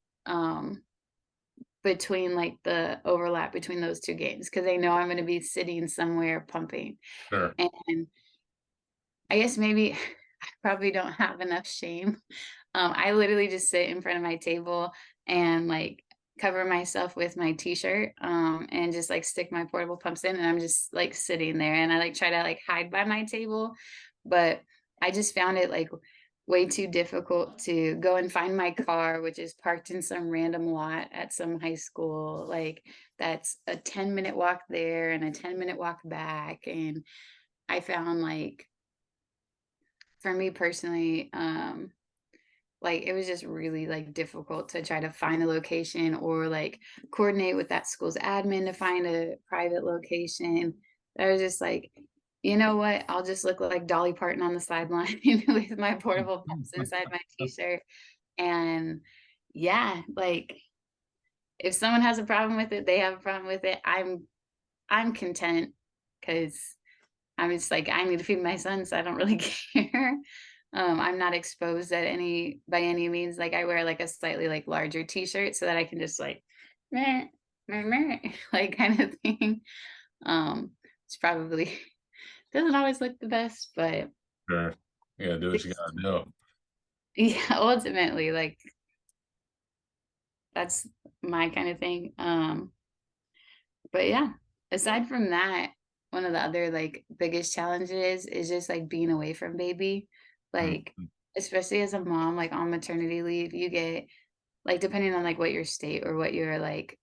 Speaker 2: between like the overlap between those two games because they know I'm going to be sitting somewhere pumping.
Speaker 1: Sure.
Speaker 2: And I guess maybe I probably don't have enough shame. I literally just sit in front of my table and like cover myself with my t-shirt and just like stick my portable pumps in and I'm just like sitting there and I like try to like hide by my table, but I just found it like way too difficult to go and find my car, which is parked in some random lot at some high school. Like that's a 10-minute walk there and a 10-minute walk back. And I found like for me personally, like it was just really like difficult to try to find a location or like coordinate with that school's admin to find a private location. I was just like, you know what? I'll just look like Dolly Parton on the sideline with my portable pumps inside my t-shirt. And yeah, like if someone has a problem with it, they have a problem with it. I'm content because I'm just like, I need to feed my son, so I don't really care. I'm not exposed at any by any means. Like I wear like a slightly like larger t-shirt so that I can just like meh, meh, meh, like kind of thing. It's probably doesn't always look the best, but
Speaker 1: Sure. Yeah, do what you gotta do.
Speaker 2: yeah, ultimately, like that's my kind of thing. But yeah, aside from that, one of the other like biggest challenges is just like being away from baby. Like,
Speaker 1: Mhm.
Speaker 2: especially as a mom, like on maternity leave, you get like depending on like what your state or what your like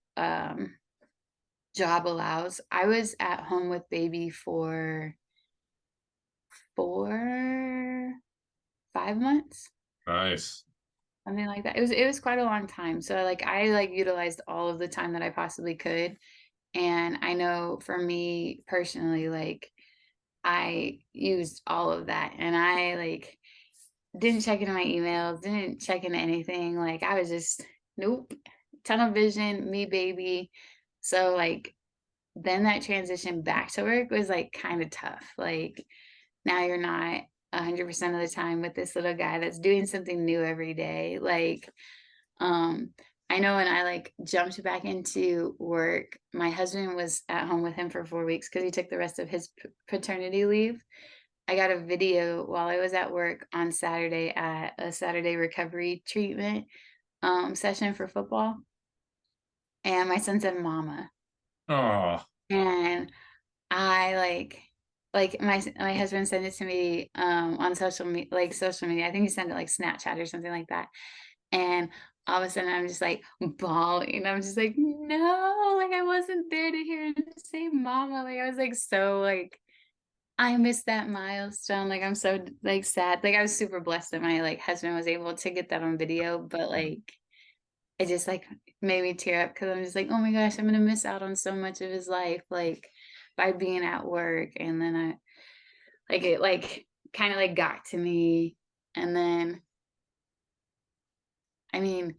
Speaker 2: job allows. I was at home with baby for 4, 5 months,
Speaker 1: Nice.
Speaker 2: something like that. It was quite a long time. So like I like utilized all of the time that I possibly could. And I know for me personally, like I used all of that and I like didn't check into my emails, didn't check into anything. Like I was just, nope, tunnel vision, me baby. So like then that transition back to work was like kind of tough. Like now you're not 100% of the time with this little guy that's doing something new every day. Like um, I know when I like jumped back into work, my husband was at home with him for 4 weeks because he took the rest of his paternity leave. I got a video while I was at work on Saturday at a Saturday recovery treatment session for football, and my son said "mama,"
Speaker 1: Oh,
Speaker 2: and I like my husband sent it to me on social media. I think he sent it like Snapchat or something like that. And all of a sudden I'm just like bawling. I'm just like, no, like I wasn't there to hear him say mama. Like I was like so like I missed that milestone. Like I'm so like sad. Like I was super blessed that my like husband was able to get that on video, but like it just like made me tear up because I'm just like, oh my gosh, I'm gonna miss out on so much of his life, like by being at work. And then I like it like kind of like got to me. And then I mean,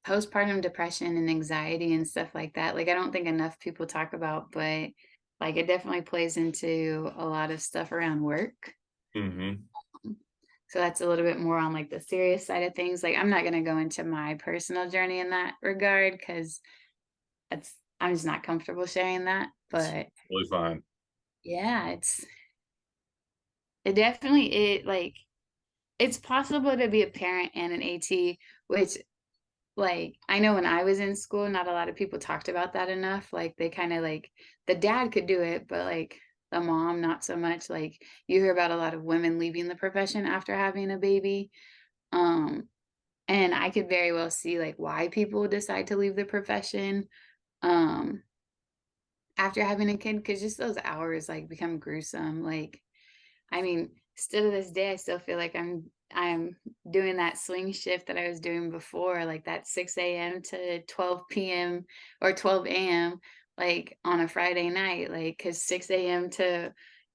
Speaker 2: postpartum depression and anxiety and stuff like that, like I don't think enough people talk about, but like it definitely plays into a lot of stuff around work.
Speaker 1: Mm-hmm.
Speaker 2: So that's a little bit more on like the serious side of things. Like I'm not going to go into my personal journey in that regard because that's I'm just not comfortable sharing that.
Speaker 1: It's
Speaker 2: But
Speaker 1: really fine.
Speaker 2: yeah, it definitely it like it's possible to be a parent and an AT, which like I know when I was in school, not a lot of people talked about that enough. Like they kind of like the dad could do it, but like the mom not so much. Like you hear about a lot of women leaving the profession after having a baby. Um and I could very well see like why people decide to leave the profession um after having a kid because just those hours like become gruesome. Like I mean, still to this day, I still feel like I'm doing that swing shift that I was doing before, like that 6 a.m. to 12 p.m. or 12 a.m. like on a Friday night, like because 6 a.m. to,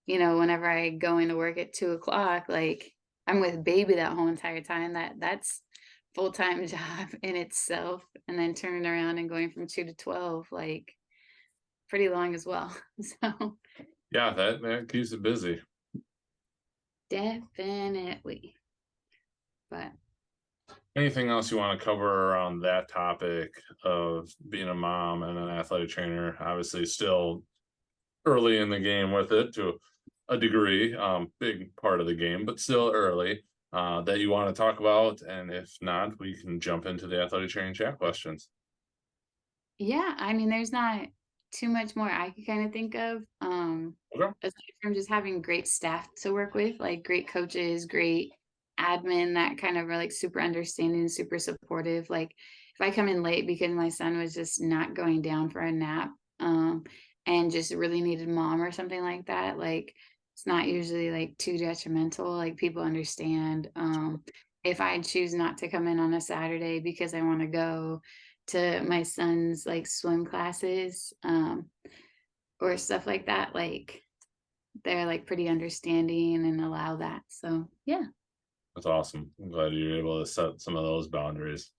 Speaker 2: whenever I go into work at 2 o'clock, like I'm with baby that whole entire time. That's full-time job in itself. And then turning around and going from 2 to 12, like pretty long as well. So
Speaker 1: Yeah, that keeps it busy.
Speaker 2: definitely. But
Speaker 1: Anything else you want to cover on that topic of being a mom and an athletic trainer? Obviously, still early in the game with it to a degree, big part of the game, but still early. That you want to talk about, and if not, we can jump into the athletic training chat questions.
Speaker 2: yeah, I mean, there's not too much more I could kind of think of.
Speaker 1: Okay.
Speaker 2: Aside from just having great staff to work with, like great coaches, great admin that kind of are like super understanding, super supportive. Like if I come in late because my son was just not going down for a nap, and just really needed mom or something like that, like it's not usually like too detrimental. Like people understand. If I choose not to come in on a Saturday because I want to go to my son's like swim classes, or stuff like that, like they're like pretty understanding and allow that. So yeah.
Speaker 1: That's awesome. I'm glad you're able to set some of those boundaries.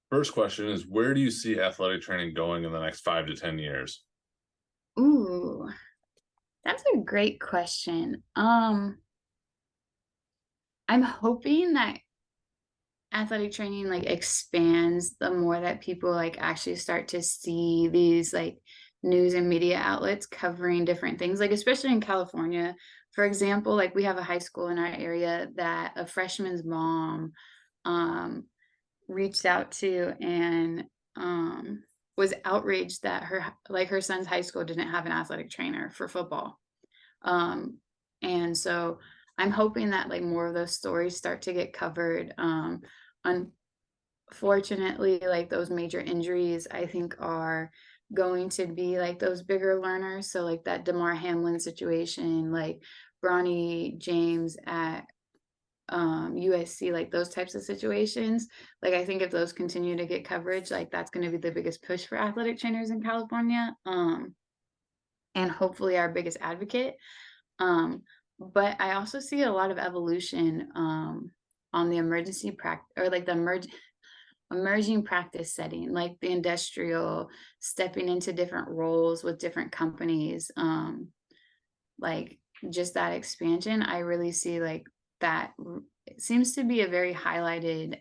Speaker 1: First question is, where do you see athletic training going in the next 5 to 10 years?
Speaker 2: Ooh, that's a great question. I'm hoping that athletic training like expands the more that people like actually start to see these like news and media outlets covering different things, like especially in California, for example. Like we have a high school in our area that a freshman's mom um reached out to and was outraged that her son's high school didn't have an athletic trainer for football. um and so I'm hoping that like more of those stories start to get covered. Unfortunately, like those major injuries I think are going to be like those bigger learners. So like that Damar Hamlin situation, like Bronny James at USC, like those types of situations. Like I think if those continue to get coverage, like that's going to be the biggest push for athletic trainers in California, and hopefully our biggest advocate. But I also see a lot of evolution on the emergency practice, or like the emerging practice setting, like the industrial, stepping into different roles with different companies. Like just that expansion, I really see like that it seems to be a very highlighted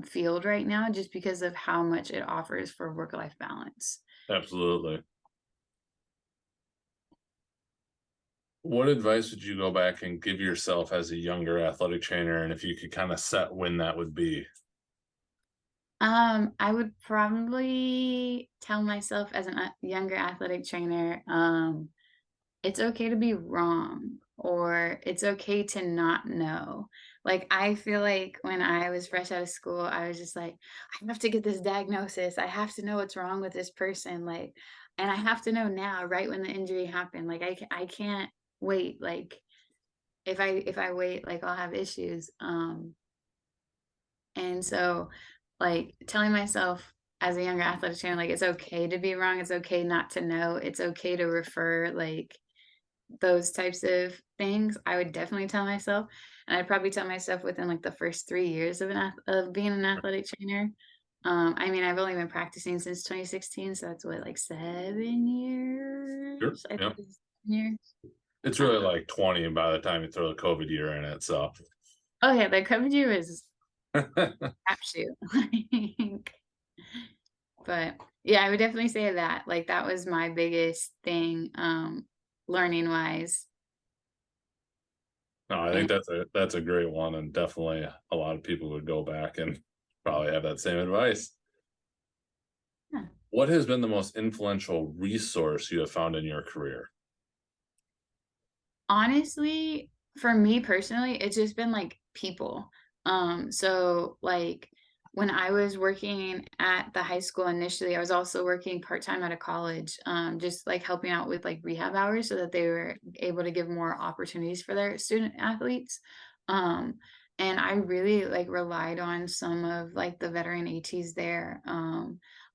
Speaker 2: field right now just because of how much it offers for work-life balance.
Speaker 1: Absolutely. What advice would you go back and give yourself as a younger athletic trainer? And if you could kind of set when that would be?
Speaker 2: I would probably tell myself as a younger athletic trainer, it's okay to be wrong or it's okay to not know. Like, I feel like when I was fresh out of school, I was just like, I have to get this diagnosis. I have to know what's wrong with this person. Like, and I have to know now, right when the injury happened. Like, I can't wait. Like, if I wait, like I'll have issues. And so, like, telling myself as a younger athletic trainer, like, it's okay to be wrong. It's okay not to know. It's okay to refer, like, those types of things, I would definitely tell myself, and I'd probably tell myself within, like, the first 3 years of being an athletic trainer. I mean, I've only been practicing since 2016, so that's what, like, 7
Speaker 1: Sure.
Speaker 2: years? I think
Speaker 1: Yep.
Speaker 2: it's 7 years.
Speaker 1: It's really
Speaker 2: Uh,
Speaker 1: like 20 by the time you throw the COVID year in it. So,
Speaker 2: oh, yeah, the coverage year was crapshoot, like, but, yeah, I would definitely say that, like, that was my biggest thing, learning-wise,
Speaker 1: no, I think
Speaker 2: and
Speaker 1: that's a great one, and definitely a lot of people would go back and probably have that same advice.
Speaker 2: yeah.
Speaker 1: What has been the most influential resource you have found in your career?
Speaker 2: Honestly, for me personally, it's just been, like, people. So, like, when I was working at the high school initially, I was also working part-time at a college, just, like, helping out with, like, rehab hours so that they were able to give more opportunities for their student athletes. Um, and I really, like, relied on some of, like, the veteran ATs there,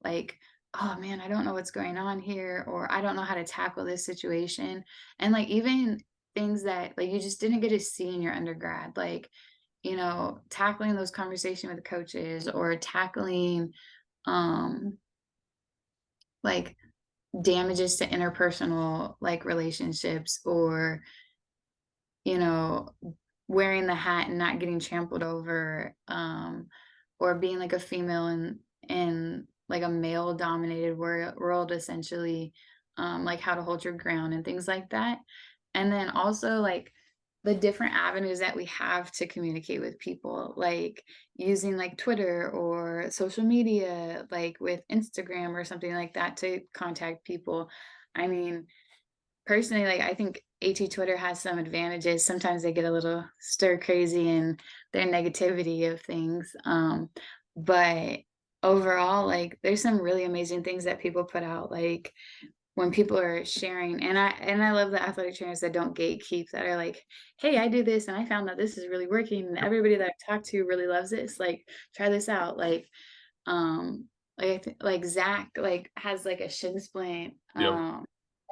Speaker 2: like, "Oh, man, I don't know what's going on here," or, "I don't know how to tackle this situation." And, like, even things that, like, you just didn't get to see in your undergrad, like, tackling those conversation with the coaches or tackling, um, like, damages to interpersonal, like, relationships or, you know, wearing the hat and not getting trampled over, or being, like, a female in, like, a male-dominated world, essentially, like, how to hold your ground and things like that. And then also, like, the different avenues that we have to communicate with people, like, using, like, Twitter or social media, like, with Instagram or something like that to contact people. I mean, personally, like, I think AT Twitter has some advantages. Sometimes they get a little stir crazy in their negativity of things. But overall, like, there's some really amazing things that people put out, like, when people are sharing, and I love the athletic trainers that don't gatekeep, that are like, "Hey, I do this, and I found that this is really working, and everybody that I talk to really loves this, like, try this out." Um, like Zach, like, has, like, a shin splint,
Speaker 1: Yep.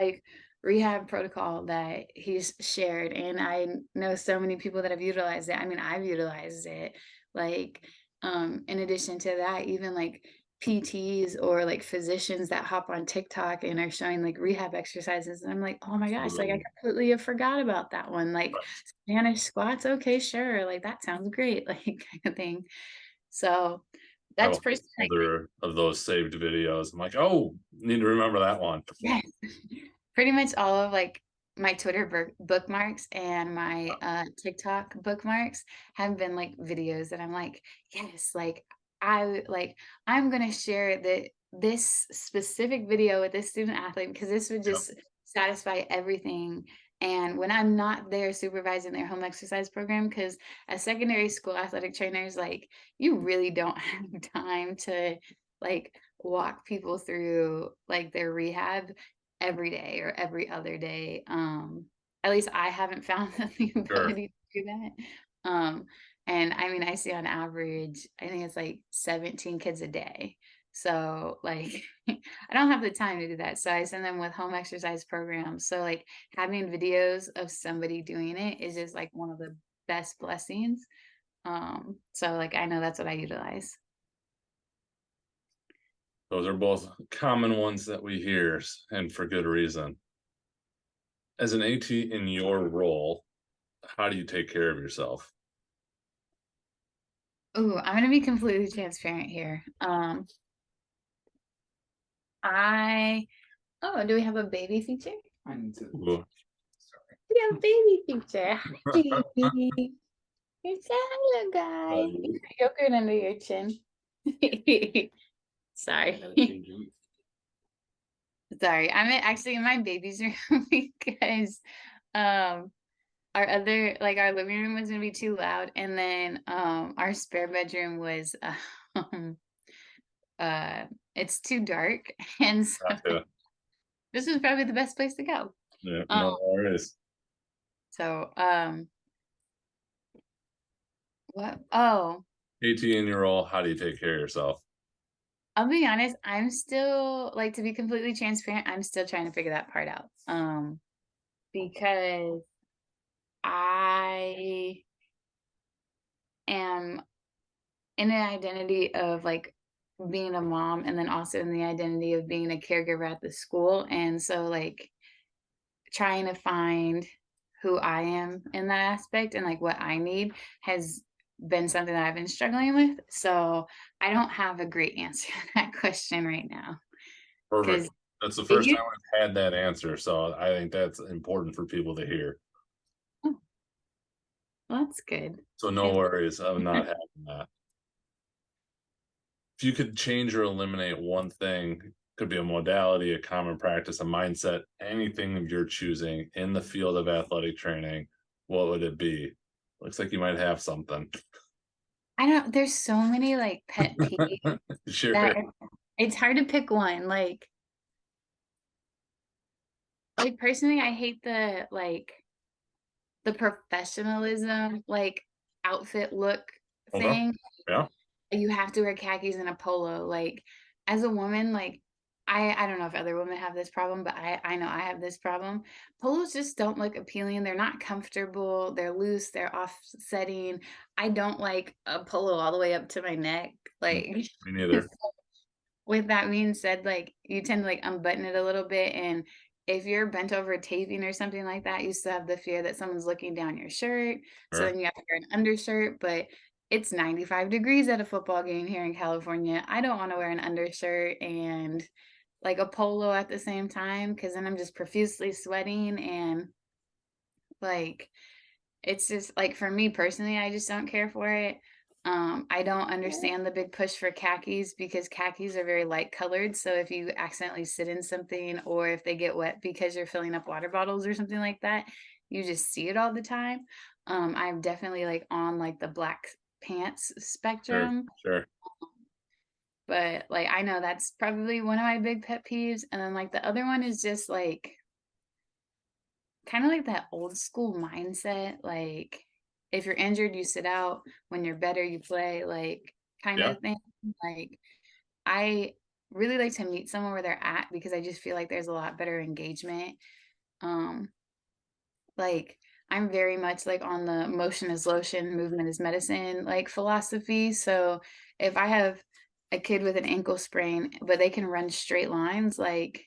Speaker 2: like, rehab protocol that he's shared, and I know so many people that have utilized it. I mean, I've utilized it. Like, in addition to that, even, like, PTs or, like, physicians that hop on TikTok and are showing, like, rehab exercises, and I'm like, "Oh my gosh, like, I
Speaker 1: Absolutely.
Speaker 2: completely have forgot about that one." Like,
Speaker 1: Right.
Speaker 2: Spanish squats, okay, sure, like, that sounds great, like, kinda thing. So,
Speaker 1: I have
Speaker 2: that's
Speaker 1: a whole
Speaker 2: personally, like,
Speaker 1: folder of those saved videos. I'm like, "Oh, need to remember that one."
Speaker 2: yes. Pretty much all of, like, my Twitter bookmarks and my, TikTok bookmarks have been, like, videos that I'm like, "Yes," like, "I'm gonna share this specific video with this student athlete because this would
Speaker 1: Yep.
Speaker 2: just satisfy everything." And when I'm not there supervising their home exercise program, because as secondary school athletic trainers, like, you really don't have time to, like, walk people through, like, their rehab every day or every other day. At least I haven't found the
Speaker 1: Sure.
Speaker 2: ability to do that. Um, and I mean, I see on average, I think it's like 17 kids a day. So, like, I don't have the time to do that. So I send them with home exercise programs. So, like, having videos of somebody doing it is just like one of the best blessings. So, like, I know that's what I utilize.
Speaker 1: Those are both common ones that we hear, and for good reason. As an AT in your role, how do you take care of yourself?
Speaker 2: Ooh, I'm gonna be completely transparent here. I Oh, do we have a baby feature?
Speaker 1: Ooh.
Speaker 2: We have a baby feature. Hi, baby. You're so hello, guy.
Speaker 1: Buddy.
Speaker 2: Yogurt under your chin. Sorry. Sorry. I'm actually in my baby's room because um our other like our living room was gonna be too loud, and then our spare bedroom was um uh it's too dark, and so
Speaker 1: Gotcha.
Speaker 2: this was probably the best place to go.
Speaker 1: Yeah,
Speaker 2: Um
Speaker 1: no worries.
Speaker 2: so what oh,
Speaker 1: AT in your role, how do you take care of yourself?
Speaker 2: I'll be honest, I'm still like, to be completely transparent, I'm still trying to figure that part out. Because I am in an identity of like being a mom, and then also in the identity of being a caregiver at the school. And so like trying to find who I am in that aspect and like what I need has been something that I've been struggling with. So I don't have a great answer to that question right now.
Speaker 1: Perfect.
Speaker 2: Because
Speaker 1: That's the
Speaker 2: it
Speaker 1: first
Speaker 2: used
Speaker 1: time I've had that answer, so I think that's important for people to hear.
Speaker 2: oh, well, that's good.
Speaker 1: So no
Speaker 2: If
Speaker 1: worries, I'm not having that. If you could change or eliminate one thing, could be a modality, a common practice, a mindset, anything of your choosing in the field of athletic training, what would it be? Looks like you might have something.
Speaker 2: I don't, there's so many like pet peeves that
Speaker 1: Sure.
Speaker 2: it's hard to pick one. Like personally, I hate the professionalism, like outfit look
Speaker 1: Okay.
Speaker 2: thing.
Speaker 1: Yeah.
Speaker 2: You have to wear khakis and a polo. Like as a woman, like I don't know if other women have this problem, but I know I have this problem. Polos just don't look appealing. They're not comfortable. They're loose. They're offsetting. I don't like a polo all the way up to my neck.
Speaker 1: Mm,
Speaker 2: Like
Speaker 1: me neither.
Speaker 2: with that being said, like you tend to like unbutton it a little bit, and if you're bent over taping or something like that, you still have the fear that someone's looking down your shirt. So
Speaker 1: Sure.
Speaker 2: then you have to wear an undershirt, but it's 95 degrees at a football game here in California. I don't want to wear an undershirt and like a polo at the same time because then I'm just profusely sweating, and like it's just like for me personally, I just don't care for it. I don't understand the big push for khakis because khakis are very light colored. So if you accidentally sit in something or if they get wet because you're filling up water bottles or something like that, you just see it all the time. I'm definitely like on like the black pants
Speaker 1: Sure.
Speaker 2: spectrum,
Speaker 1: Sure.
Speaker 2: but like I know that's probably one of my big pet peeves. And then like the other one is just like kind of like that old school mindset, like if you're injured, you sit out. When you're better, you play, like kind
Speaker 1: Yeah.
Speaker 2: of thing. Like I really like to meet someone where they're at because I just feel like there's a lot better engagement. Um, like I'm very much like on the motion is lotion, movement is medicine like philosophy. So if I have a kid with an ankle sprain, but they can run straight lines, like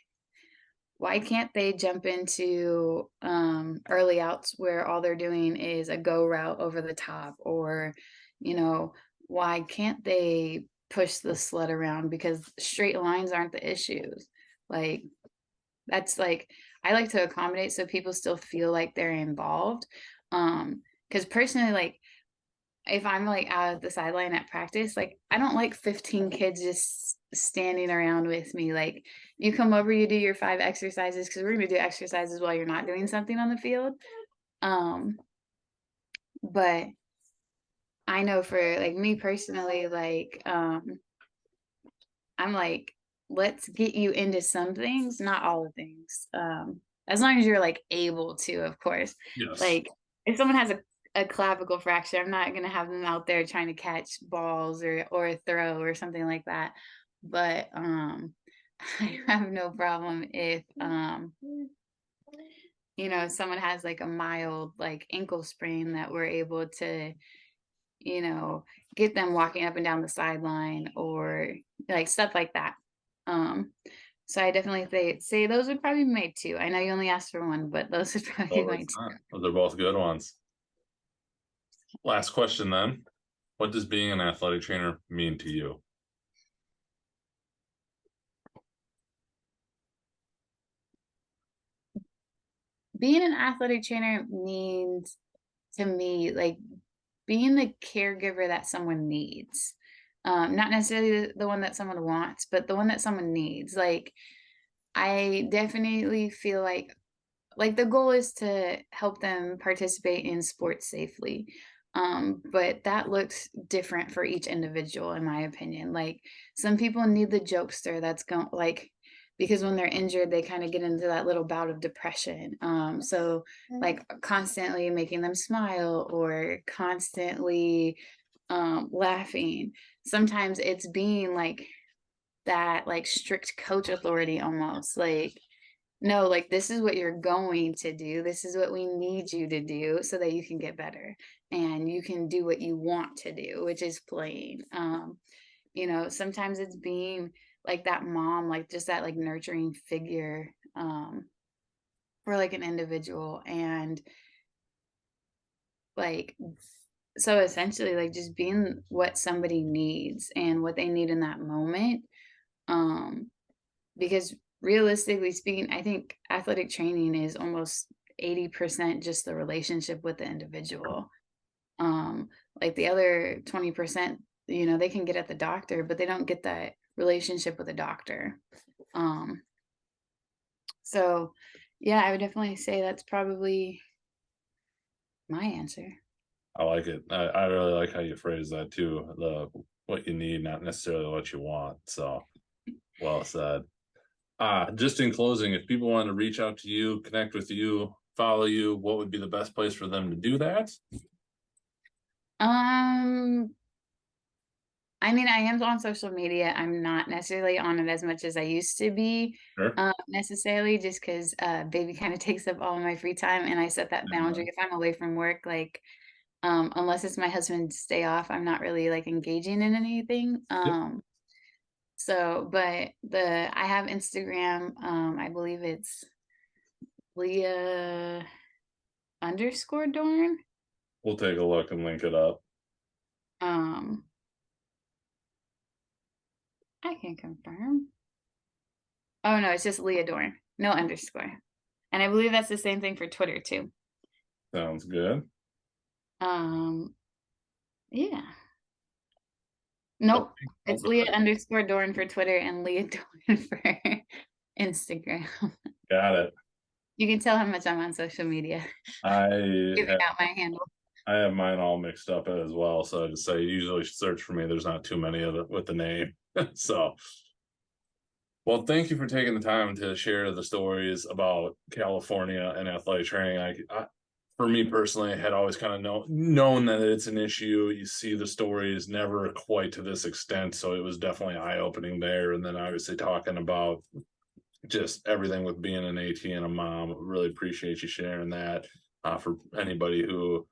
Speaker 2: why can't they jump into early outs where all they're doing is a go route over the top? Or you know, why can't they push the sled around because straight lines aren't the issues? Like that's like I like to accommodate so people still feel like they're involved. Because personally, like if I'm like out of the sideline at practice, like I don't like 15 kids just standing around with me. Like you come over, you do your 5 exercises because we're gonna do exercises while you're not doing something on the field. Um, but I know for like me personally, like I'm like, let's get you into some things, not all the things. As long as you're like able to, of course.
Speaker 1: Yes.
Speaker 2: Like if someone has a clavicle fracture, I'm not gonna have them out there trying to catch balls or throw or something like that. But I have no problem if someone has like a mild like ankle sprain that we're able to you know, get them walking up and down the sideline or like stuff like that. Um, so I definitely say those would probably be my two. I know you only asked for one, but those would probably
Speaker 1: Oh,
Speaker 2: be my
Speaker 1: that's
Speaker 2: two.
Speaker 1: not. Those are both good ones. Last question then. What does being an athletic trainer mean to you?
Speaker 2: Being an athletic trainer means to me like being the caregiver that someone needs. Not necessarily the one that someone wants, but the one that someone needs. Like, I definitely feel like the goal is to help them participate in sports safely. But that looks different for each individual, in my opinion. Like, some people need the jokester that's going, like, because when they're injured, they kind of get into that little bout of depression. So like constantly making them smile or constantly laughing. Sometimes it's being like that, like strict coach authority almost. Like, no, like, this is what you're going to do. This is what we need you to do so that you can get better and you can do what you want to do, which is playing. Sometimes it's being like that mom, like just that like nurturing figure for like an individual. And like, so essentially, like just being what somebody needs and what they need in that moment. Um, because realistically speaking, I think athletic training is almost 80% just the relationship with the individual. Um, like the other 20%, they can get at the doctor, but they don't get that relationship with the doctor. Um, so yeah, I would definitely say that's probably my answer.
Speaker 1: I like it. I really like how you phrase that too. The what you need, not necessarily what you want. So well said. Just in closing, if people want to reach out to you, connect with you, follow you, what would be the best place for them to do that?
Speaker 2: Um, I mean, I am on social media. I'm not necessarily on it as much as I used to be,
Speaker 1: Sure.
Speaker 2: necessarily, just because baby kind of takes up all my free time, and I set that boundary. If I'm away from work, like, unless it's my husband's day off, I'm not really like engaging in anything.
Speaker 1: Yep.
Speaker 2: But I have Instagram. I believe it's Leah underscore Dorn.
Speaker 1: We'll take a look and link it up.
Speaker 2: Um, I can confirm. Oh no, it's just Leah Dorn, no underscore. And I believe that's the same thing for Twitter too.
Speaker 1: Sounds good.
Speaker 2: Yeah.
Speaker 1: Well,
Speaker 2: Nope. It's Leah underscore Dorn for Twitter and Leah Dorn for Instagram.
Speaker 1: got it.
Speaker 2: You can tell how much I'm on social media.
Speaker 1: I
Speaker 2: Giving
Speaker 1: have
Speaker 2: out my handle.
Speaker 1: I have mine all mixed up as well. So I just say usually search for me. There's not too many of it with the name. So well, thank you for taking the time to share the stories about California and athletic training. For me personally, I had always kind of known that it's an issue. You see the stories, never quite to this extent. So it was definitely eye-opening there. And then obviously talking about just everything with being an AT and a mom. Really appreciate you sharing that. For anybody who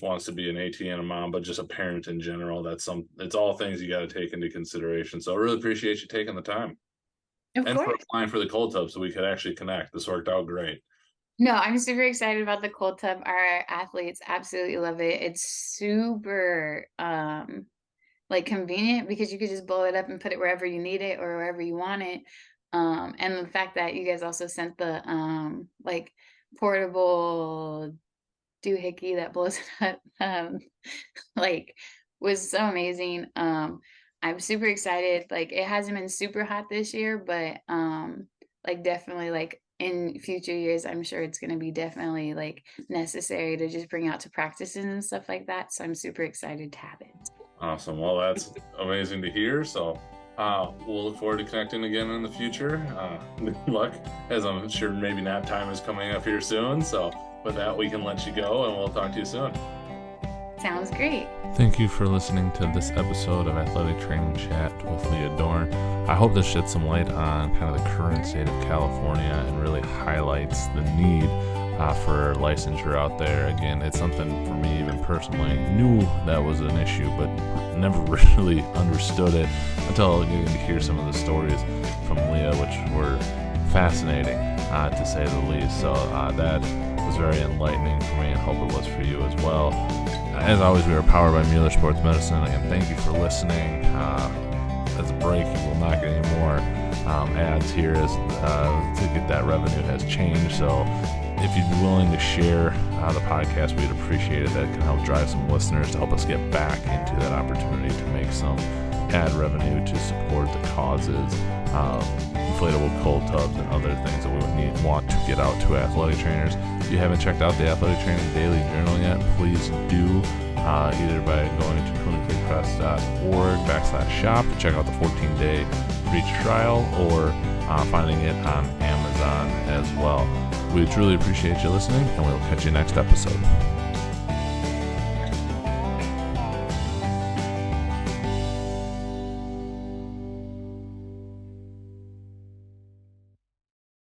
Speaker 1: wants to be an AT and a mom, but just a parent in general, it's all things you got to take into consideration. So I really appreciate you taking the time.
Speaker 2: Of
Speaker 1: And for
Speaker 2: course.
Speaker 1: applying for the cold tub so we could actually connect. This worked out great.
Speaker 2: No, I'm super excited about the cold tub. Our athletes absolutely love it. It's super like convenient because you could just blow it up and put it wherever you need it or wherever you want it. And the fact that you guys also sent the like portable doohickey that blows it up like was so amazing. I'm super excited. Like, it hasn't been super hot this year, but like definitely like in future years, I'm sure it's going to be definitely like necessary to just bring out to practices and stuff like that. So I'm super excited to have it.
Speaker 1: Awesome. Well, that's amazing to hear. So we'll look forward to connecting again in the future. Good luck, as I'm sure maybe nap time is coming up here soon. So with that, we can let you go and we'll talk to you soon.
Speaker 2: Sounds great.
Speaker 1: Thank you for listening to this episode of Athletic Training Chat with Leah Dorn. I hope this sheds some light on kind of the current state of California and really highlights the need for licensure out there. Again, it's something for me, even personally, knew that was an issue, but never really understood it until getting to hear some of the stories from Leah, which were fascinating, to say the least. So that was very enlightening for me, and hope it was for you as well. As always, we are powered by Mueller Sports Medicine. Again, thank you for listening. As a break, you will not get any more ads here as to get that revenue has changed. So if you'd be willing to share the podcast, we'd appreciate it. That can help drive some listeners to help us get back into that opportunity to make some ad revenue to support the causes of inflatable cold tubs and other things that we would want to get out to athletic trainers. If you haven't checked out the Athletic Training Daily Journal yet, please do, either by going to clinicallypressed.org/shop to check out the 14-day free trial, or finding it on Amazon as well. We truly appreciate you listening, and we'll catch you next episode.